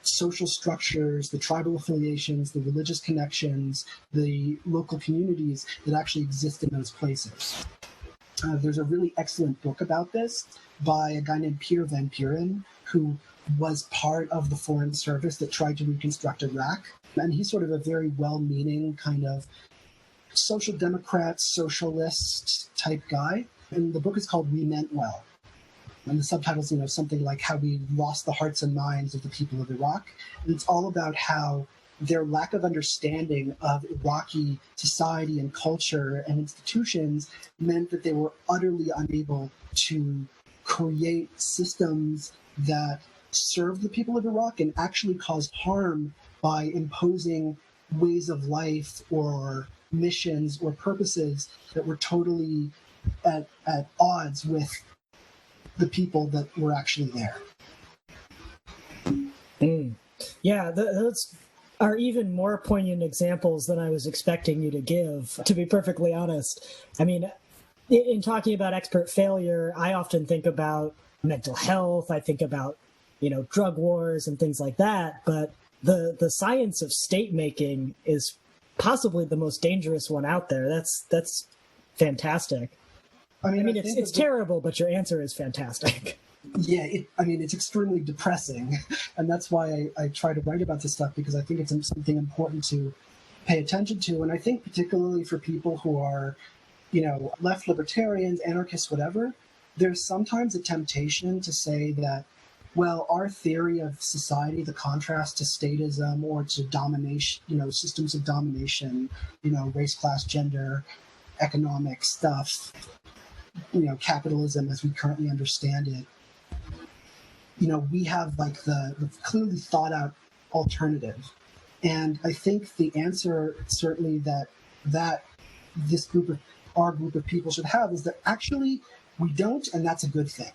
social structures, the tribal affiliations, the religious connections, the local communities that actually exist in those places. There's a really excellent book about this by a guy named Peter Van Puren, who was part of the Foreign Service that tried to reconstruct Iraq. And he's sort of a very well-meaning kind of social democrat, socialist type guy. And the book is called We Meant Well. And the subtitle's, something like How We Lost the Hearts and Minds of the People of Iraq. And it's all about how their lack of understanding of Iraqi society and culture and institutions meant that they were utterly unable to create systems that served the people of Iraq and actually caused harm by imposing ways of life or missions or purposes that were totally at odds with the people that were actually there. Yeah, those are even more poignant examples than I was expecting you to give, to be perfectly honest. I mean, in talking about expert failure, I often think about mental health, I think about, drug wars and things like that, but the science of state making is possibly the most dangerous one out there. That's fantastic. I mean, it's terrible, but your answer is fantastic. Yeah, it's extremely depressing, and that's why I try to write about this stuff, because I think it's something important to pay attention to, and I think particularly for people who are, left libertarians, anarchists, whatever, there's sometimes a temptation to say that, well, our theory of society, the contrast to statism or to domination, systems of domination, race, class, gender, economic stuff, capitalism as we currently understand it, we have like the clearly thought out alternative. And I think the answer certainly that our group of people should have is that actually we don't, and that's a good thing.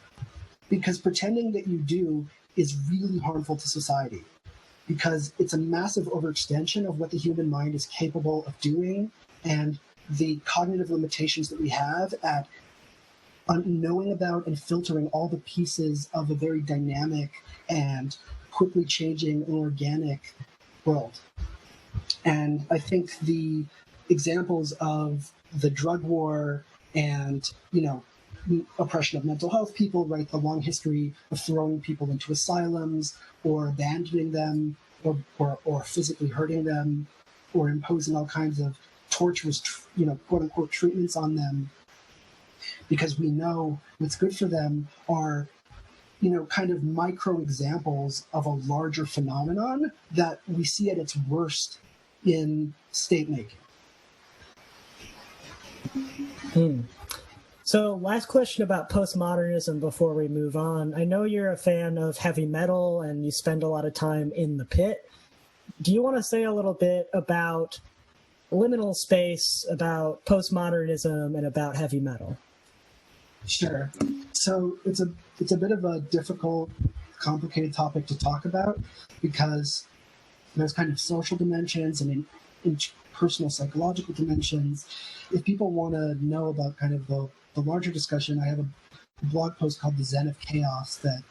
Because pretending that you do is really harmful to society, because it's a massive overextension of what the human mind is capable of doing, and the cognitive limitations that we have at knowing about and filtering all the pieces of a very dynamic and quickly changing and organic world. And I think the examples of the drug war and, oppression of mental health people, right? The long history of throwing people into asylums or abandoning them or physically hurting them or imposing all kinds of torturous, quote unquote treatments on them, because we know what's good for them are, kind of micro examples of a larger phenomenon that we see at its worst in state making. So last question about postmodernism before we move on. I know you're a fan of heavy metal and you spend a lot of time in the pit. Do you want to say a little bit about liminal space, about postmodernism, and about heavy metal? Sure. So it's a bit of a difficult, complicated topic to talk about, because there's kind of social dimensions and personal psychological dimensions. If people want to know about kind of the larger discussion, I have a blog post called The Zen of Chaos that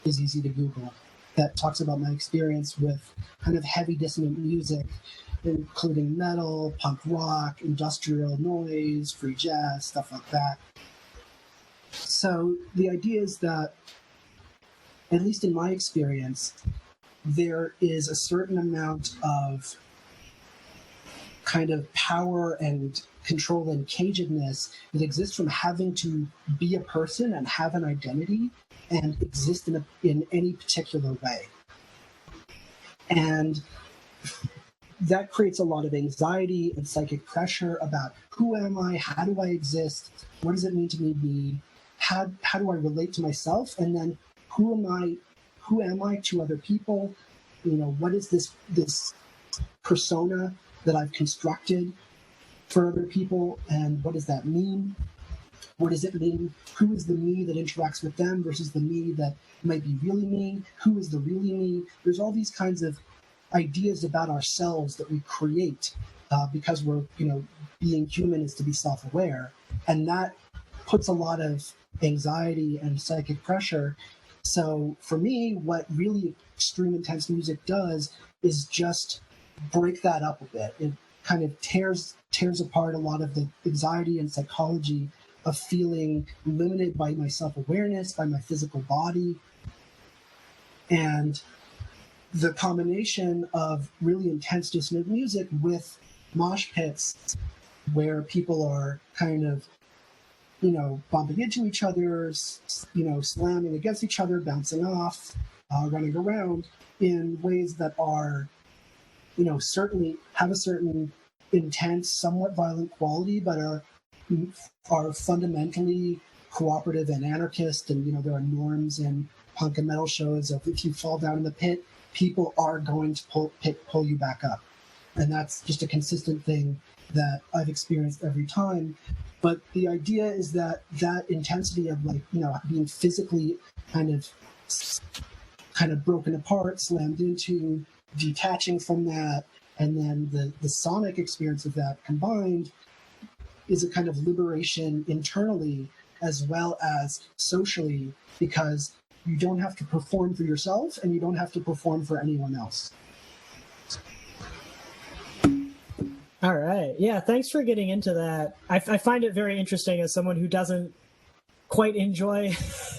is easy to Google, that talks about my experience with kind of heavy dissonant music, including metal, punk rock, industrial noise, free jazz, stuff like that. So the idea is that, at least in my experience, there is a certain amount of kind of power and control and cagedness that exists from having to be a person and have an identity and exist in any particular way. And that creates a lot of anxiety and psychic pressure about who am I, how do I exist, what does it mean to be me, how do I relate to myself, and then who am I to other people, what is this persona that I've constructed, for other people, and what does that mean? What does it mean? Who is the me that interacts with them versus the me that might be really me? Who is the really me? There's all these kinds of ideas about ourselves that we create because we're, being human is to be self-aware. And that puts a lot of anxiety and psychic pressure. So for me, what really extreme intense music does is just break that up a bit. It kind of tears apart a lot of the anxiety and psychology of feeling limited by my self-awareness, by my physical body. And the combination of really intense dissonant music with mosh pits where people are kind of, bumping into each other, slamming against each other, bouncing off, running around in ways that are, certainly have a certain intense, somewhat violent quality, but are fundamentally cooperative and anarchist. And, there are norms in punk and metal shows of if you fall down in the pit, people are going to pull you back up. And that's just a consistent thing that I've experienced every time. But the idea is that intensity of being physically kind of broken apart, slammed into, detaching from that, and then the sonic experience of that combined is a kind of liberation internally as well as socially, because you don't have to perform for yourself and you don't have to perform for anyone else. All right. Yeah, thanks for getting into that. I find it very interesting as someone who doesn't quite enjoy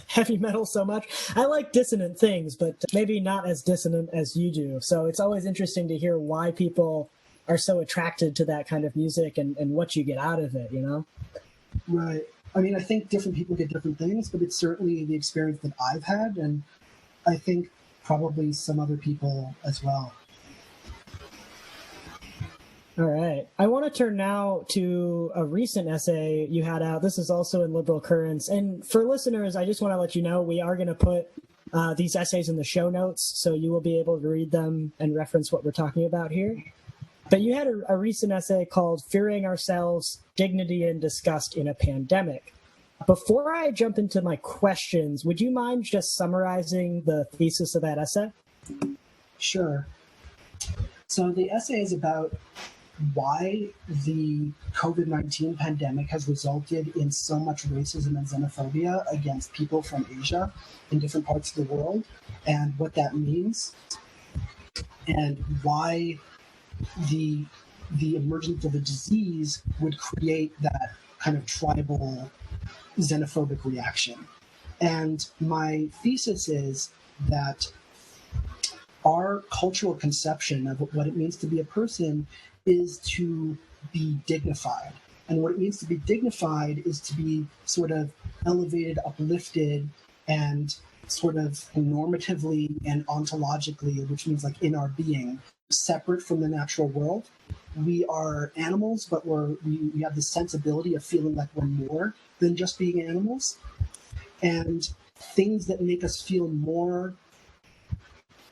heavy metal so much. I like dissonant things, but maybe not as dissonant as you do. So it's always interesting to hear why people are so attracted to that kind of music and what you get out of it, Right. I mean, I think different people get different things, but it's certainly the experience that I've had, and I think probably some other people as well. All right. I want to turn now to a recent essay you had out. This is also in Liberal Currents. And for listeners, I just want to let you know we are going to put these essays in the show notes, so you will be able to read them and reference what we're talking about here. But you had a recent essay called Fearing Ourselves, Dignity and Disgust in a Pandemic. Before I jump into my questions, would you mind just summarizing the thesis of that essay? Sure. So the essay is about why the COVID-19 pandemic has resulted in so much racism and xenophobia against people from Asia in different parts of the world, and what that means, and why the emergence of a disease would create that kind of tribal xenophobic reaction. And my thesis is that our cultural conception of what it means to be a person is to be dignified. And what it means to be dignified is to be sort of elevated, uplifted, and sort of normatively and ontologically, which means like in our being, separate from the natural world. We are animals, but we have the sensibility of feeling like we're more than just being animals. And things that make us feel more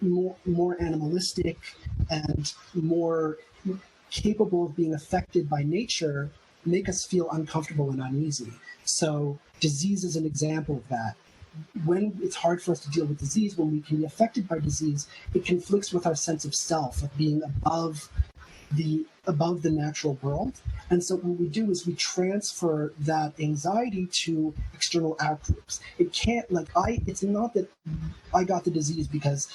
animalistic and more capable of being affected by nature make us feel uncomfortable and uneasy. So disease is an example of that. When it's hard for us to deal with disease, when we can be affected by disease, it conflicts with our sense of self, of being above the natural world. And so what we do is we transfer that anxiety to external outgroups. It's not that I got the disease because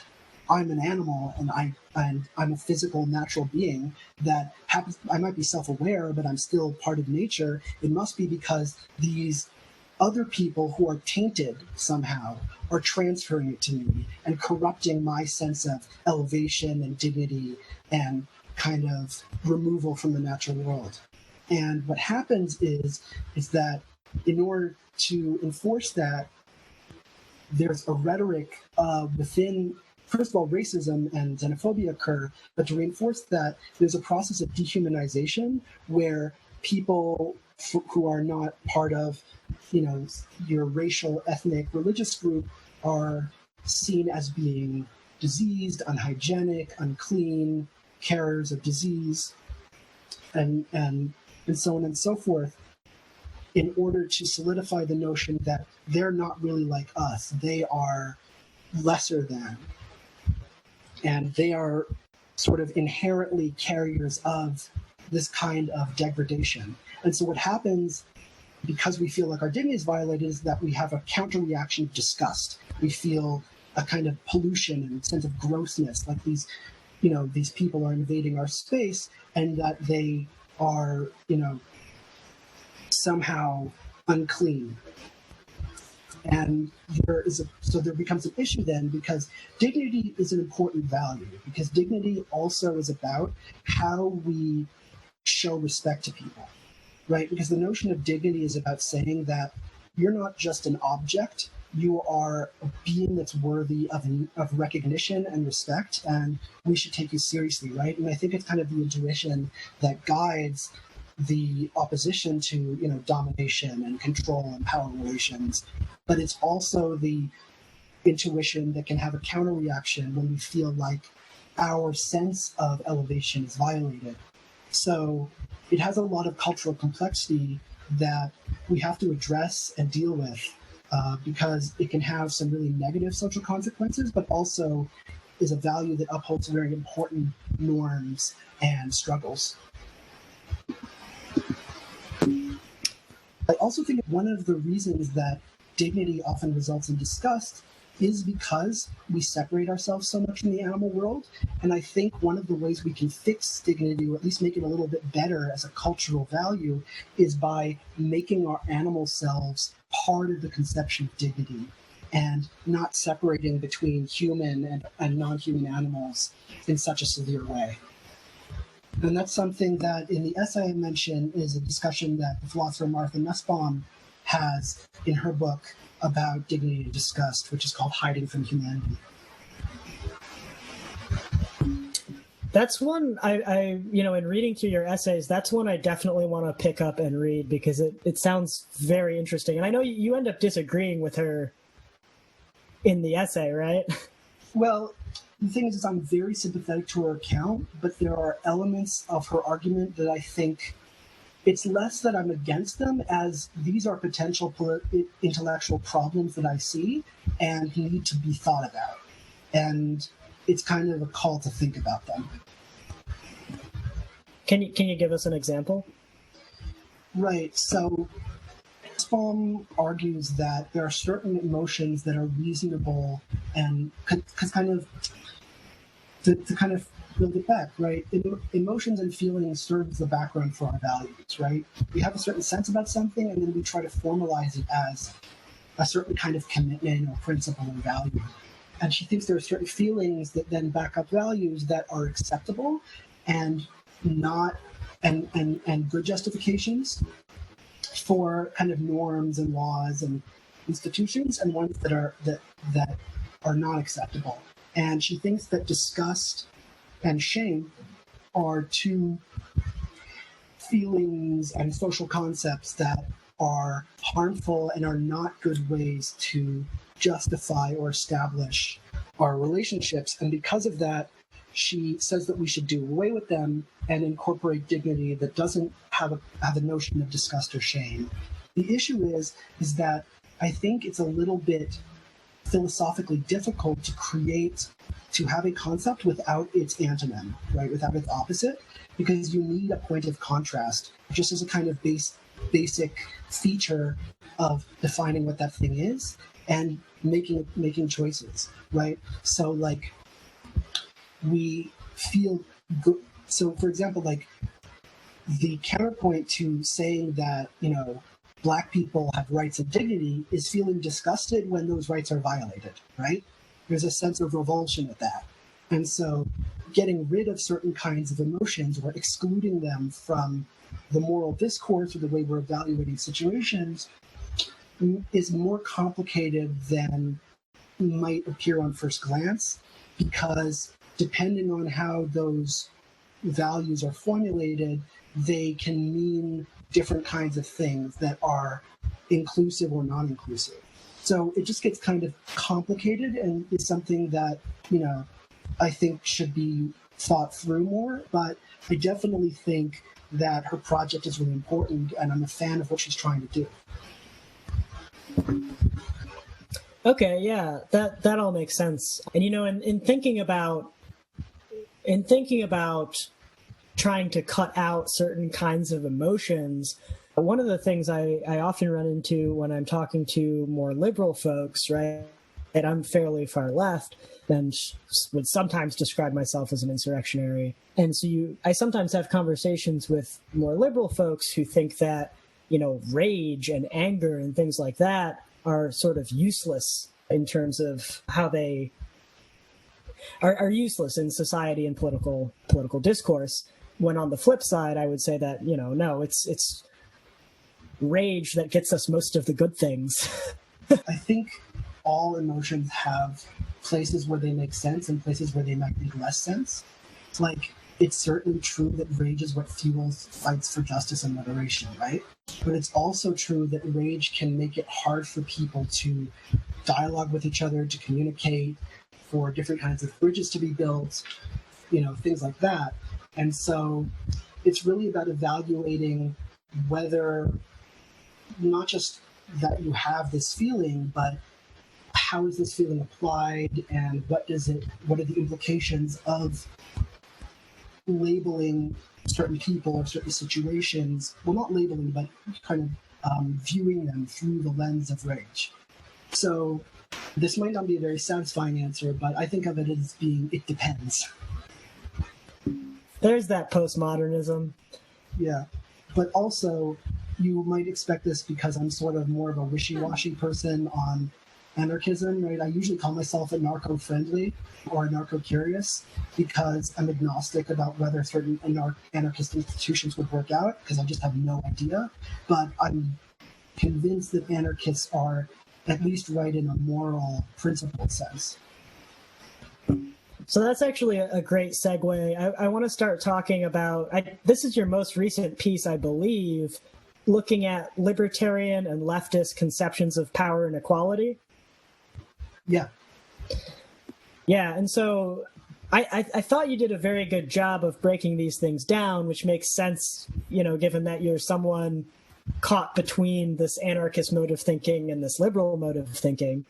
I'm an animal and I'm a physical natural being that happens. I might be self-aware, but I'm still part of nature. It must be because these other people who are tainted somehow are transferring it to me and corrupting my sense of elevation and dignity and kind of removal from the natural world. And what happens is that in order to enforce that, there's a rhetoric within. First of all, racism and xenophobia occur, but to reinforce that, there's a process of dehumanization where people who are not part of, your racial, ethnic, religious group are seen as being diseased, unhygienic, unclean, carriers of disease, and and so on and so forth, in order to solidify the notion that they're not really like us. They are lesser than, and they are sort of inherently carriers of this kind of degradation. And so what happens, because we feel like our dignity is violated, is that we have a counter-reaction of disgust. We feel a kind of pollution and sense of grossness, like these people are invading our space, and that they are, somehow unclean. And there becomes an issue then, because dignity is an important value, because dignity also is about how we show respect to people, right? Because the notion of dignity is about saying that you're not just an object, you are a being that's worthy of recognition and respect, and we should take you seriously, right? And I think it's kind of the intuition that guides the opposition to domination and control and power relations, but it's also the intuition that can have a counter reaction when we feel like our sense of elevation is violated. So it has a lot of cultural complexity that we have to address and deal with, because it can have some really negative social consequences, but also is a value that upholds very important norms and struggles. I also think one of the reasons that dignity often results in disgust is because we separate ourselves so much from the animal world. And I think one of the ways we can fix dignity, or at least make it a little bit better as a cultural value, is by making our animal selves part of the conception of dignity and not separating between human and non-human animals in such a severe way. And that's something that in the essay I mentioned is a discussion that the philosopher Martha Nussbaum has in her book about dignity and disgust, which is called Hiding from Humanity. That's one I in reading through your essays, that's one I definitely want to pick up and read, because it sounds very interesting. And I know you end up disagreeing with her in the essay, right? Well, the thing is I'm very sympathetic to her account, but there are elements of her argument that I think it's less that I'm against them, as these are potential intellectual problems that I see and need to be thought about. And it's kind of a call to think about them. Can you give us an example? Right. So Nussbaum argues that there are certain emotions that are reasonable, and because kind of to kind of build it back, right? Emotions and feelings serve as the background for our values, right? We have a certain sense about something, and then we try to formalize it as a certain kind of commitment or principle or value. And she thinks there are certain feelings that then back up values that are acceptable and not and good justifications for kind of norms and laws and institutions, and ones that are not acceptable. And she thinks that disgust and shame are two feelings and social concepts that are harmful and are not good ways to justify or establish our relationships. And because of that, she says that we should do away with them and incorporate dignity that doesn't have a notion of disgust or shame. The issue is that I think it's a little bit philosophically difficult to have a concept without its antonym, right? Without its opposite, because you need a point of contrast just as a kind of basic feature of defining what that thing is and making choices, right? So like we feel good. So for example, like the counterpoint to saying that, Black people have rights and dignity is feeling disgusted when those rights are violated, right? There's a sense of revulsion at that. And so getting rid of certain kinds of emotions or excluding them from the moral discourse or the way we're evaluating situations is more complicated than might appear on first glance, because depending on how those values are formulated, they can mean different kinds of things that are inclusive or non-inclusive. So it just gets kind of complicated and is something that, I think should be thought through more. But I definitely think that her project is really important, and I'm a fan of what she's trying to do. Okay, yeah, that all makes sense. And in thinking about trying to cut out certain kinds of emotions, one of the things I often run into when I'm talking to more liberal folks, right, and I'm fairly far left, and would sometimes describe myself as an insurrectionary. And so I sometimes have conversations with more liberal folks who think that, rage and anger and things like that are sort of useless in terms of how they are useless in society and political discourse. When on the flip side, I would say that, no, it's rage that gets us most of the good things. I think all emotions have places where they make sense and places where they might make less sense. Like, it's certainly true that rage is what fuels fights for justice and liberation, right? But it's also true that rage can make it hard for people to dialogue with each other, to communicate, for different kinds of bridges to be built, things like that. And so it's really about evaluating whether not just that you have this feeling, but how is this feeling applied, and what are the implications of labeling certain people or certain situations, well, not labeling, but kind of viewing them through the lens of rage. So this might not be a very satisfying answer, but I think of it as being, it depends. There's that postmodernism. Yeah, but also you might expect this because I'm sort of more of a wishy-washy person on anarchism, right? I usually call myself anarcho-friendly or anarcho-curious because I'm agnostic about whether certain anarchist institutions would work out, because I just have no idea. But I'm convinced that anarchists are at least right in a moral, principled sense. So that's actually a great segue. I want to start talking about, this is your most recent piece, I believe, looking at libertarian and leftist conceptions of power and equality. Yeah. Yeah, and so I thought you did a very good job of breaking these things down, which makes sense, given that you're someone caught between this anarchist mode of thinking and this liberal mode of thinking.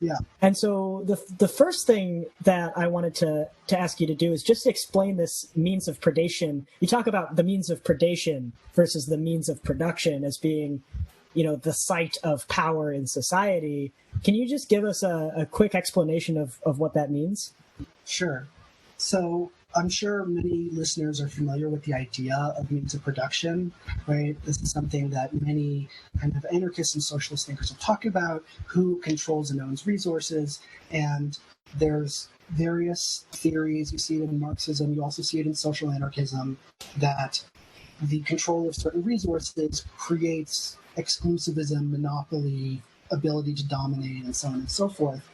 Yeah. And so the first thing that I wanted to ask you to do is just explain this means of predation. You talk about the means of predation versus the means of production as being, the site of power in society. Can you just give us a quick explanation of what that means? Sure. So I'm sure many listeners are familiar with the idea of means of production, right? This is something that many kind of anarchists and socialist thinkers have talked about, who controls and owns resources. And there's various theories. You see it in Marxism, you also see it in social anarchism, that the control of certain resources creates exclusivism, monopoly, ability to dominate, and so on and so forth.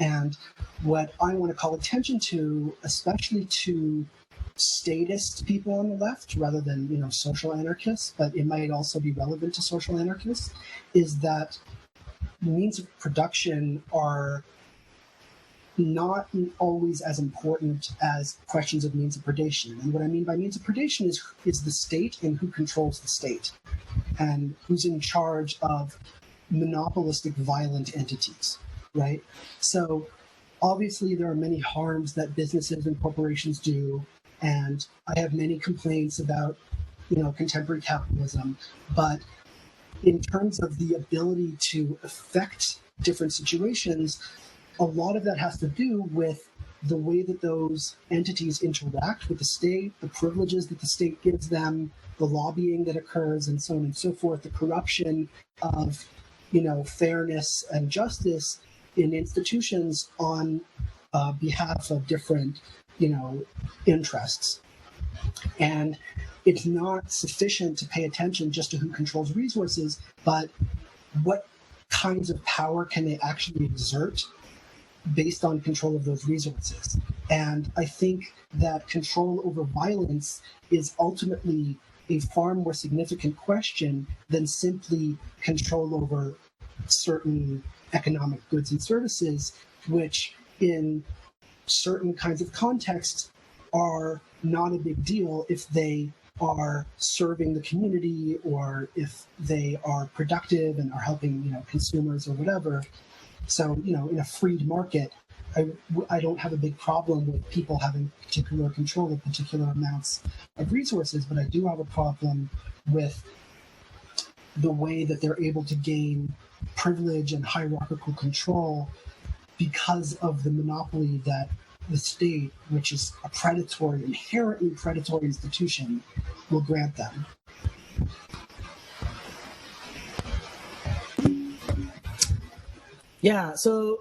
And what I want to call attention to, especially to statist people on the left, rather than social anarchists, but it might also be relevant to social anarchists, is that means of production are not always as important as questions of means of predation. And what I mean by means of predation is the state and who controls the state, and who's in charge of monopolistic violent entities. Right? So obviously there are many harms that businesses and corporations do, and I have many complaints about, contemporary capitalism. But in terms of the ability to affect different situations, a lot of that has to do with the way that those entities interact with the state, the privileges that the state gives them, the lobbying that occurs, and so on and so forth, the corruption of, fairness and justice in institutions on behalf of different, interests. And it's not sufficient to pay attention just to who controls resources, but what kinds of power can they actually exert based on control of those resources. And I think that control over violence is ultimately a far more significant question than simply control over certain economic goods and services, which in certain kinds of contexts are not a big deal if they are serving the community or if they are productive and are helping, consumers or whatever. So, in a freed market, I don't have a big problem with people having particular control of particular amounts of resources, but I do have a problem with the way that they're able to gain privilege and hierarchical control because of the monopoly that the state, which is a predatory, inherently predatory institution, will grant them. Yeah, so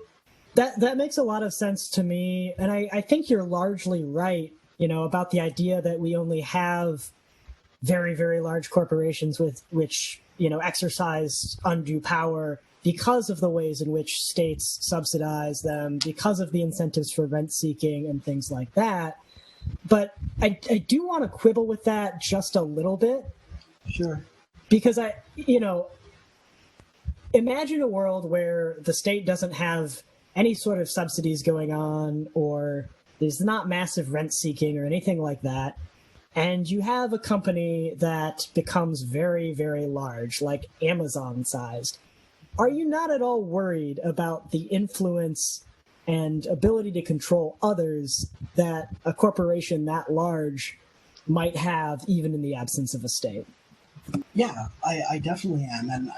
that makes a lot of sense to me, and I think you're largely right, about the idea that we only have very, very large corporations which exercise undue power because of the ways in which states subsidize them, because of the incentives for rent seeking and things like that. But I do want to quibble with that just a little bit. Sure. Because imagine a world where the state doesn't have any sort of subsidies going on, or there's not massive rent seeking or anything like that. And you have a company that becomes very, very large, like Amazon sized. Are you not at all worried about the influence and ability to control others that a corporation that large might have, even in the absence of a state? Yeah, I definitely am. And,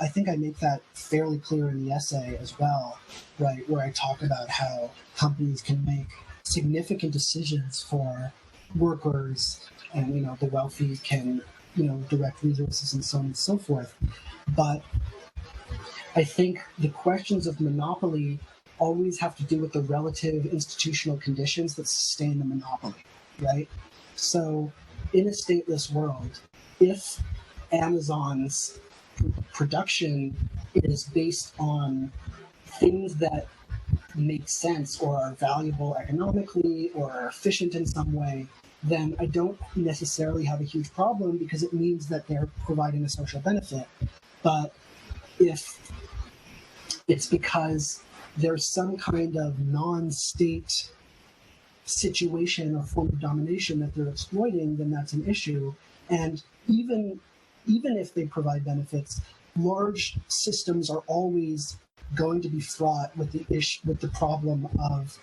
I think I make that fairly clear in the essay as well, right, where I talk about how companies can make significant decisions for workers and, the wealthy can, direct resources and so on and so forth. But I think the questions of monopoly always have to do with the relative institutional conditions that sustain the monopoly, right? So in a stateless world, if Amazon's production is based on things that make sense or are valuable economically or are efficient in some way, then I don't necessarily have a huge problem because it means that they're providing a social benefit. But if it's because there's some kind of non-state situation or form of domination that they're exploiting, then that's an issue. And even if they provide benefits, large systems are always going to be fraught with the problem of,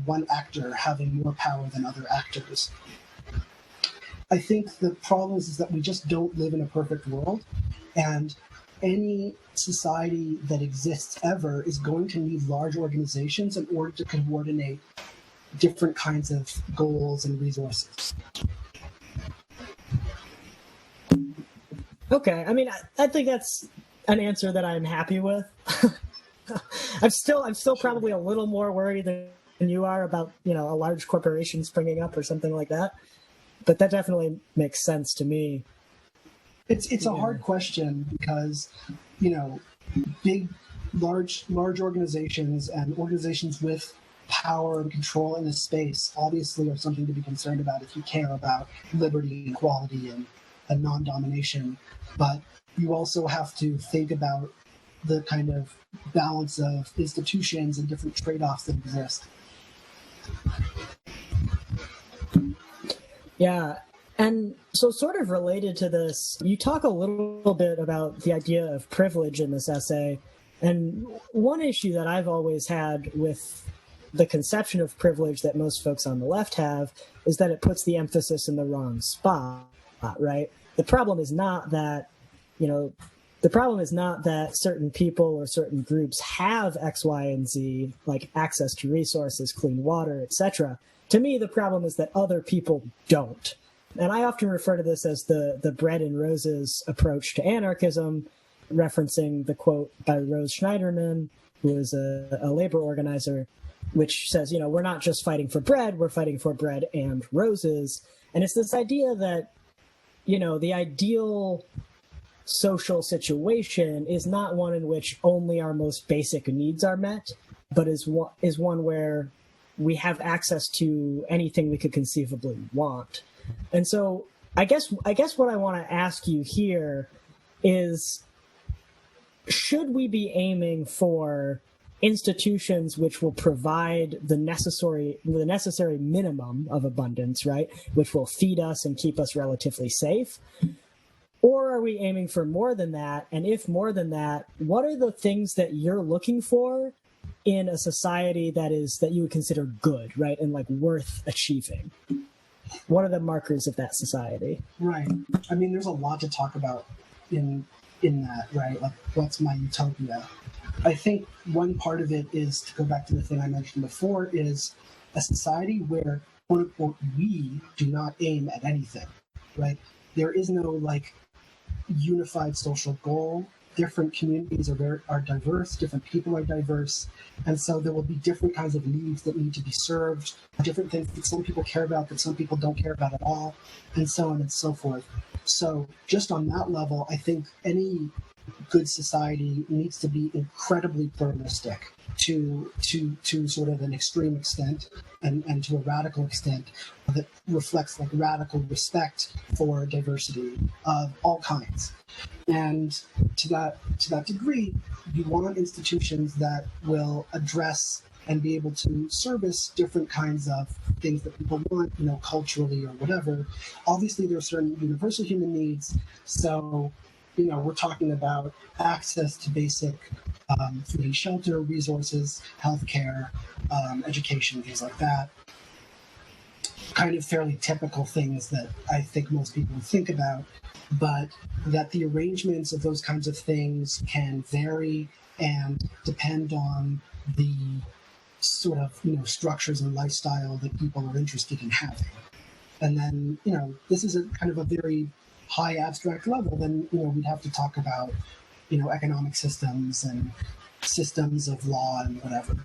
one actor having more power than other actors. I think the problem is that we just don't live in a perfect world, and any society that exists ever is going to need large organizations in order to coordinate different kinds of goals and resources. Okay, I mean, I think that's an answer that I'm happy with. I'm still probably a little more worried than you are about, a large corporation springing up or something like that. But that definitely makes sense to me. It's a hard question because, large organizations and organizations with power and control in a space obviously are something to be concerned about if you care about liberty, equality, and non-domination. But you also have to think about the kind of balance of institutions and different trade-offs that exist. Yeah. And so sort of related to this, you talk a little bit about the idea of privilege in this essay. And one issue that I've always had with the conception of privilege that most folks on the left have is that it puts the emphasis in the wrong spot, right? The problem is not that, certain people or certain groups have X, Y, and Z, like access to resources, clean water, etc. To me, the problem is that other people don't. And I often refer to this as the bread and roses approach to anarchism, referencing the quote by Rose Schneiderman, who is a labor organizer, which says, we're not just fighting for bread, we're fighting for bread and roses. And it's this idea that, the ideal social situation is not one in which only our most basic needs are met, but is one where we have access to anything we could conceivably want. And so I guess what I want to ask you here is, should we be aiming for institutions which will provide the necessary minimum of abundance, right, which will feed us and keep us relatively safe? Or are we aiming for more than that? And if more than that, what are the things that you're looking for in a society that you would consider good, right, and like worth achieving? What are the markers of that society? Right. I mean, there's a lot to talk about in that, right? Like, what's my utopia? I think one part of it is, to go back to the thing I mentioned before, is a society where, quote unquote, we do not aim at anything, right? There is no like unified social goal. Different communities are diverse, different people are diverse, and so there will be different kinds of needs that need to be served, different things that some people care about that some people don't care about at all, and so on and so forth. So just on that level, I think any good society needs to be incredibly pluralistic to sort of an extreme extent and to a radical extent that reflects like radical respect for diversity of all kinds. And to that degree, you want institutions that will address and be able to service different kinds of things that people want, culturally or whatever. Obviously, there are certain universal human needs. So, we're talking about access to basic food and shelter, resources, healthcare, education, things like that. Kind of fairly typical things that I think most people think about, but that the arrangements of those kinds of things can vary and depend on the sort of, structures and lifestyle that people are interested in having. And then, this is a kind of a very high abstract level, then, we'd have to talk about, economic systems and systems of law and whatever.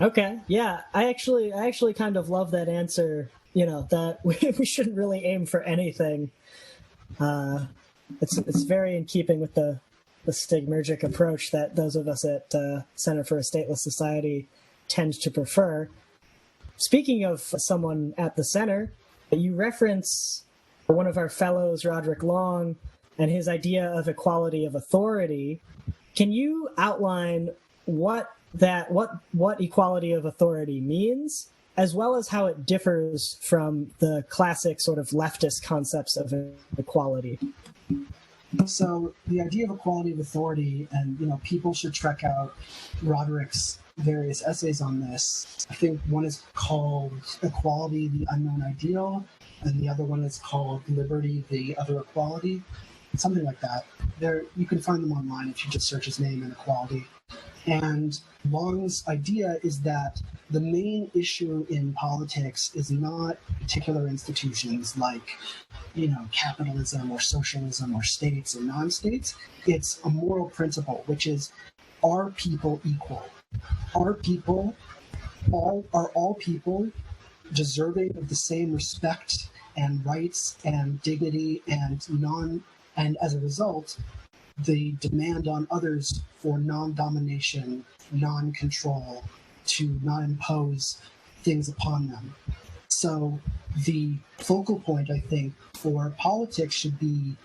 Okay, yeah, I actually kind of love that answer, that we shouldn't really aim for anything. It's very in keeping with the stigmergic approach that those of us at Center for a Stateless Society tend to prefer. Speaking of someone at the center, you reference one of our fellows, Roderick Long, and his idea of equality of authority. Can you outline what equality of authority means, as well as how it differs from the classic sort of leftist concepts of equality? So the idea of equality of authority, and people should check out Roderick's various essays on this. I think one is called Equality, the Unknown Ideal, and the other one is called Liberty, the Other Equality, something like that. You can find them online if you just search his name and equality. And Long's idea is that the main issue in politics is not particular institutions like, capitalism or socialism or states or non-states. It's a moral principle, which is, are people equal? Are all people deserving of the same respect and rights and dignity and as a result, the demand on others for non-domination, non-control, to not impose things upon them. So the focal point, I think, for politics should be,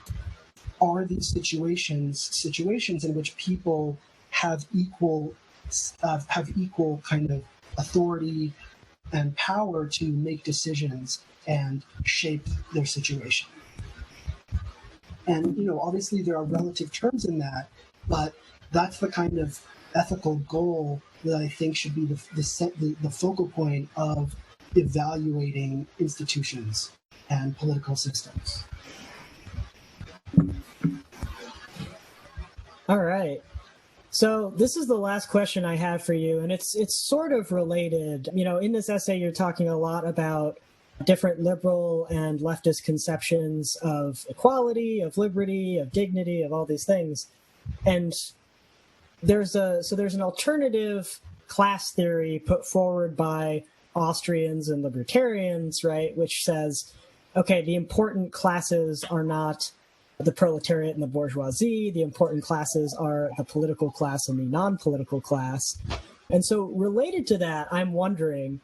are these situations in which people have equal kind of authority and power to make decisions and shape their situation. And, obviously there are relative terms in that, but that's the kind of ethical goal that I think should be the focal point of evaluating institutions and political systems. All right. So this is the last question I have for you, and it's sort of related. In this essay, you're talking a lot about different liberal and leftist conceptions of equality, of liberty, of dignity, of all these things. And there's an alternative class theory put forward by Austrians and libertarians, right, which says, okay, the important classes are not the proletariat and the bourgeoisie. The important classes are the political class and the non-political class. And so related to that, I'm wondering,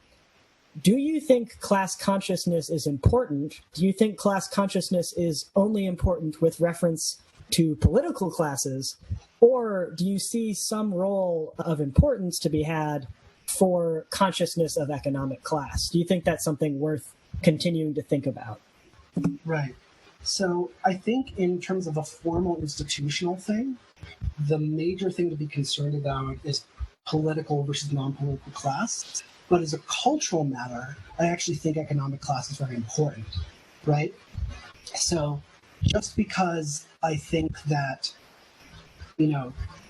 do you think class consciousness is important? Do you think class consciousness is only important with reference to political classes, or do you see some role of importance to be had for consciousness of economic class? Do you think that's something worth continuing to think about? Right. So I think in terms of a formal institutional thing, the major thing to be concerned about is political versus non-political class. But as a cultural matter, I actually think economic class is very important, right? So just because I think that,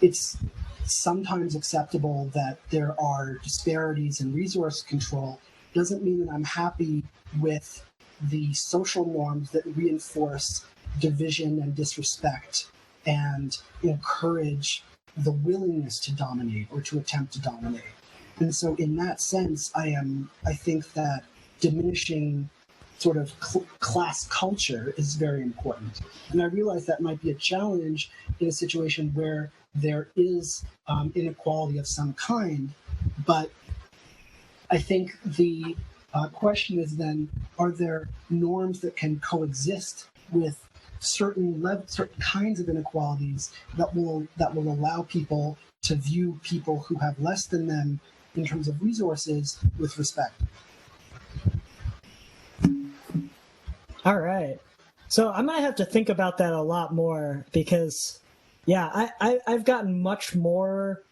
it's sometimes acceptable that there are disparities in resource control doesn't mean that I'm happy with the social norms that reinforce division and disrespect and encourage the willingness to dominate or to attempt to dominate. And so in that sense, I think that diminishing sort of class culture is very important. And I realize that might be a challenge in a situation where there is inequality of some kind, but I think the question is then, are there norms that can coexist with certain kinds of inequalities that will allow people to view people who have less than them in terms of resources with respect? All right. So I might have to think about that a lot more because, I've gotten much more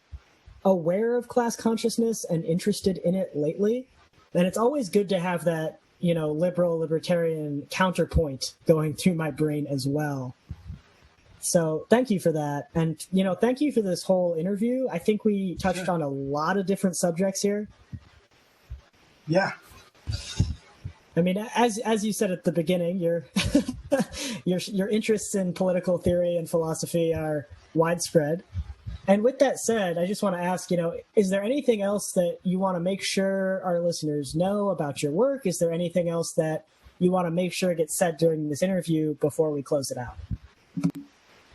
aware of class consciousness and interested in it lately. And it's always good to have that, liberal libertarian counterpoint going through my brain as well. So thank you for that. And, thank you for this whole interview. I think we touched on a lot of different subjects here. Yeah. I mean, as you said at the beginning, your interests in political theory and philosophy are widespread. And with that said, I just want to ask, is there anything else that you want to make sure our listeners know about your work? Is there anything else that you want to make sure gets said during this interview before we close it out?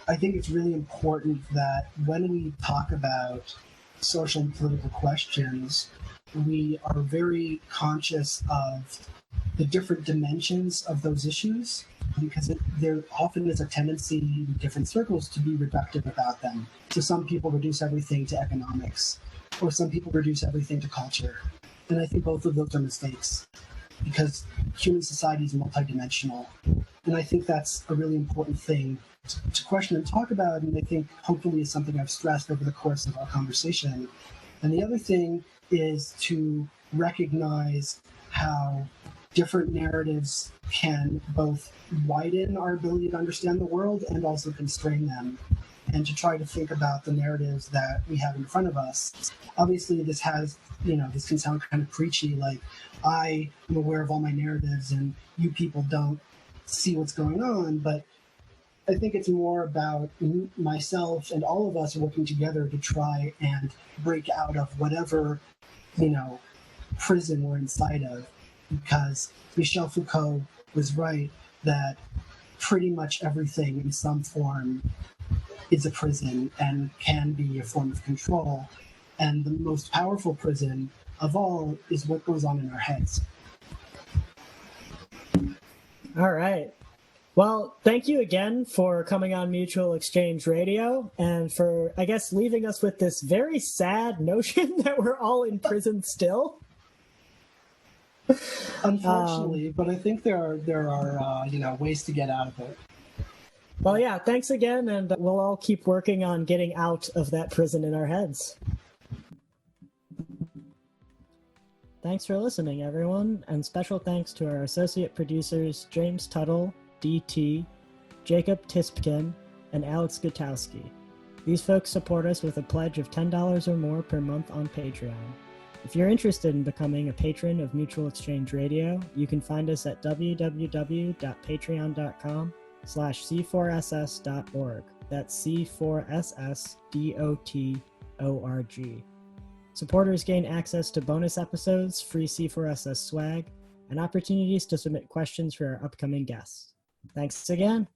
I think it's really important that when we talk about social and political questions, we are very conscious of the different dimensions of those issues, because there often is a tendency in different circles to be reductive about them. So some people reduce everything to economics, or some people reduce everything to culture. And I think both of those are mistakes, because human society is multidimensional. And I think that's a really important thing to question and talk about, and I think hopefully is something I've stressed over the course of our conversation. And the other thing is to recognize how different narratives can both widen our ability to understand the world and also constrain them, and to try to think about the narratives that we have in front of us. Obviously, this can sound kind of preachy, like I am aware of all my narratives and you people don't see what's going on, but I think it's more about myself and all of us working together to try and break out of whatever, prison we're inside of. Because Michel Foucault was right that pretty much everything in some form is a prison and can be a form of control. And the most powerful prison of all is what goes on in our heads. All right. Well, thank you again for coming on Mutual Exchange Radio and for, I guess, leaving us with this very sad notion that we're all in prison still. Unfortunately, but I think there are ways to get out of it. Well, yeah, thanks again, and we'll all keep working on getting out of that prison in our heads. Thanks for listening, everyone, and special thanks to our associate producers, James Tuttle, DT, Jacob Tispkin, and Alex Gutowski. These folks support us with a pledge of $10 or more per month on Patreon. If you're interested in becoming a patron of Mutual Exchange Radio, you can find us at www.patreon.com/c4ss.org. That's C4SSDOTORG. Supporters gain access to bonus episodes, free C4SS swag, and opportunities to submit questions for our upcoming guests. Thanks again.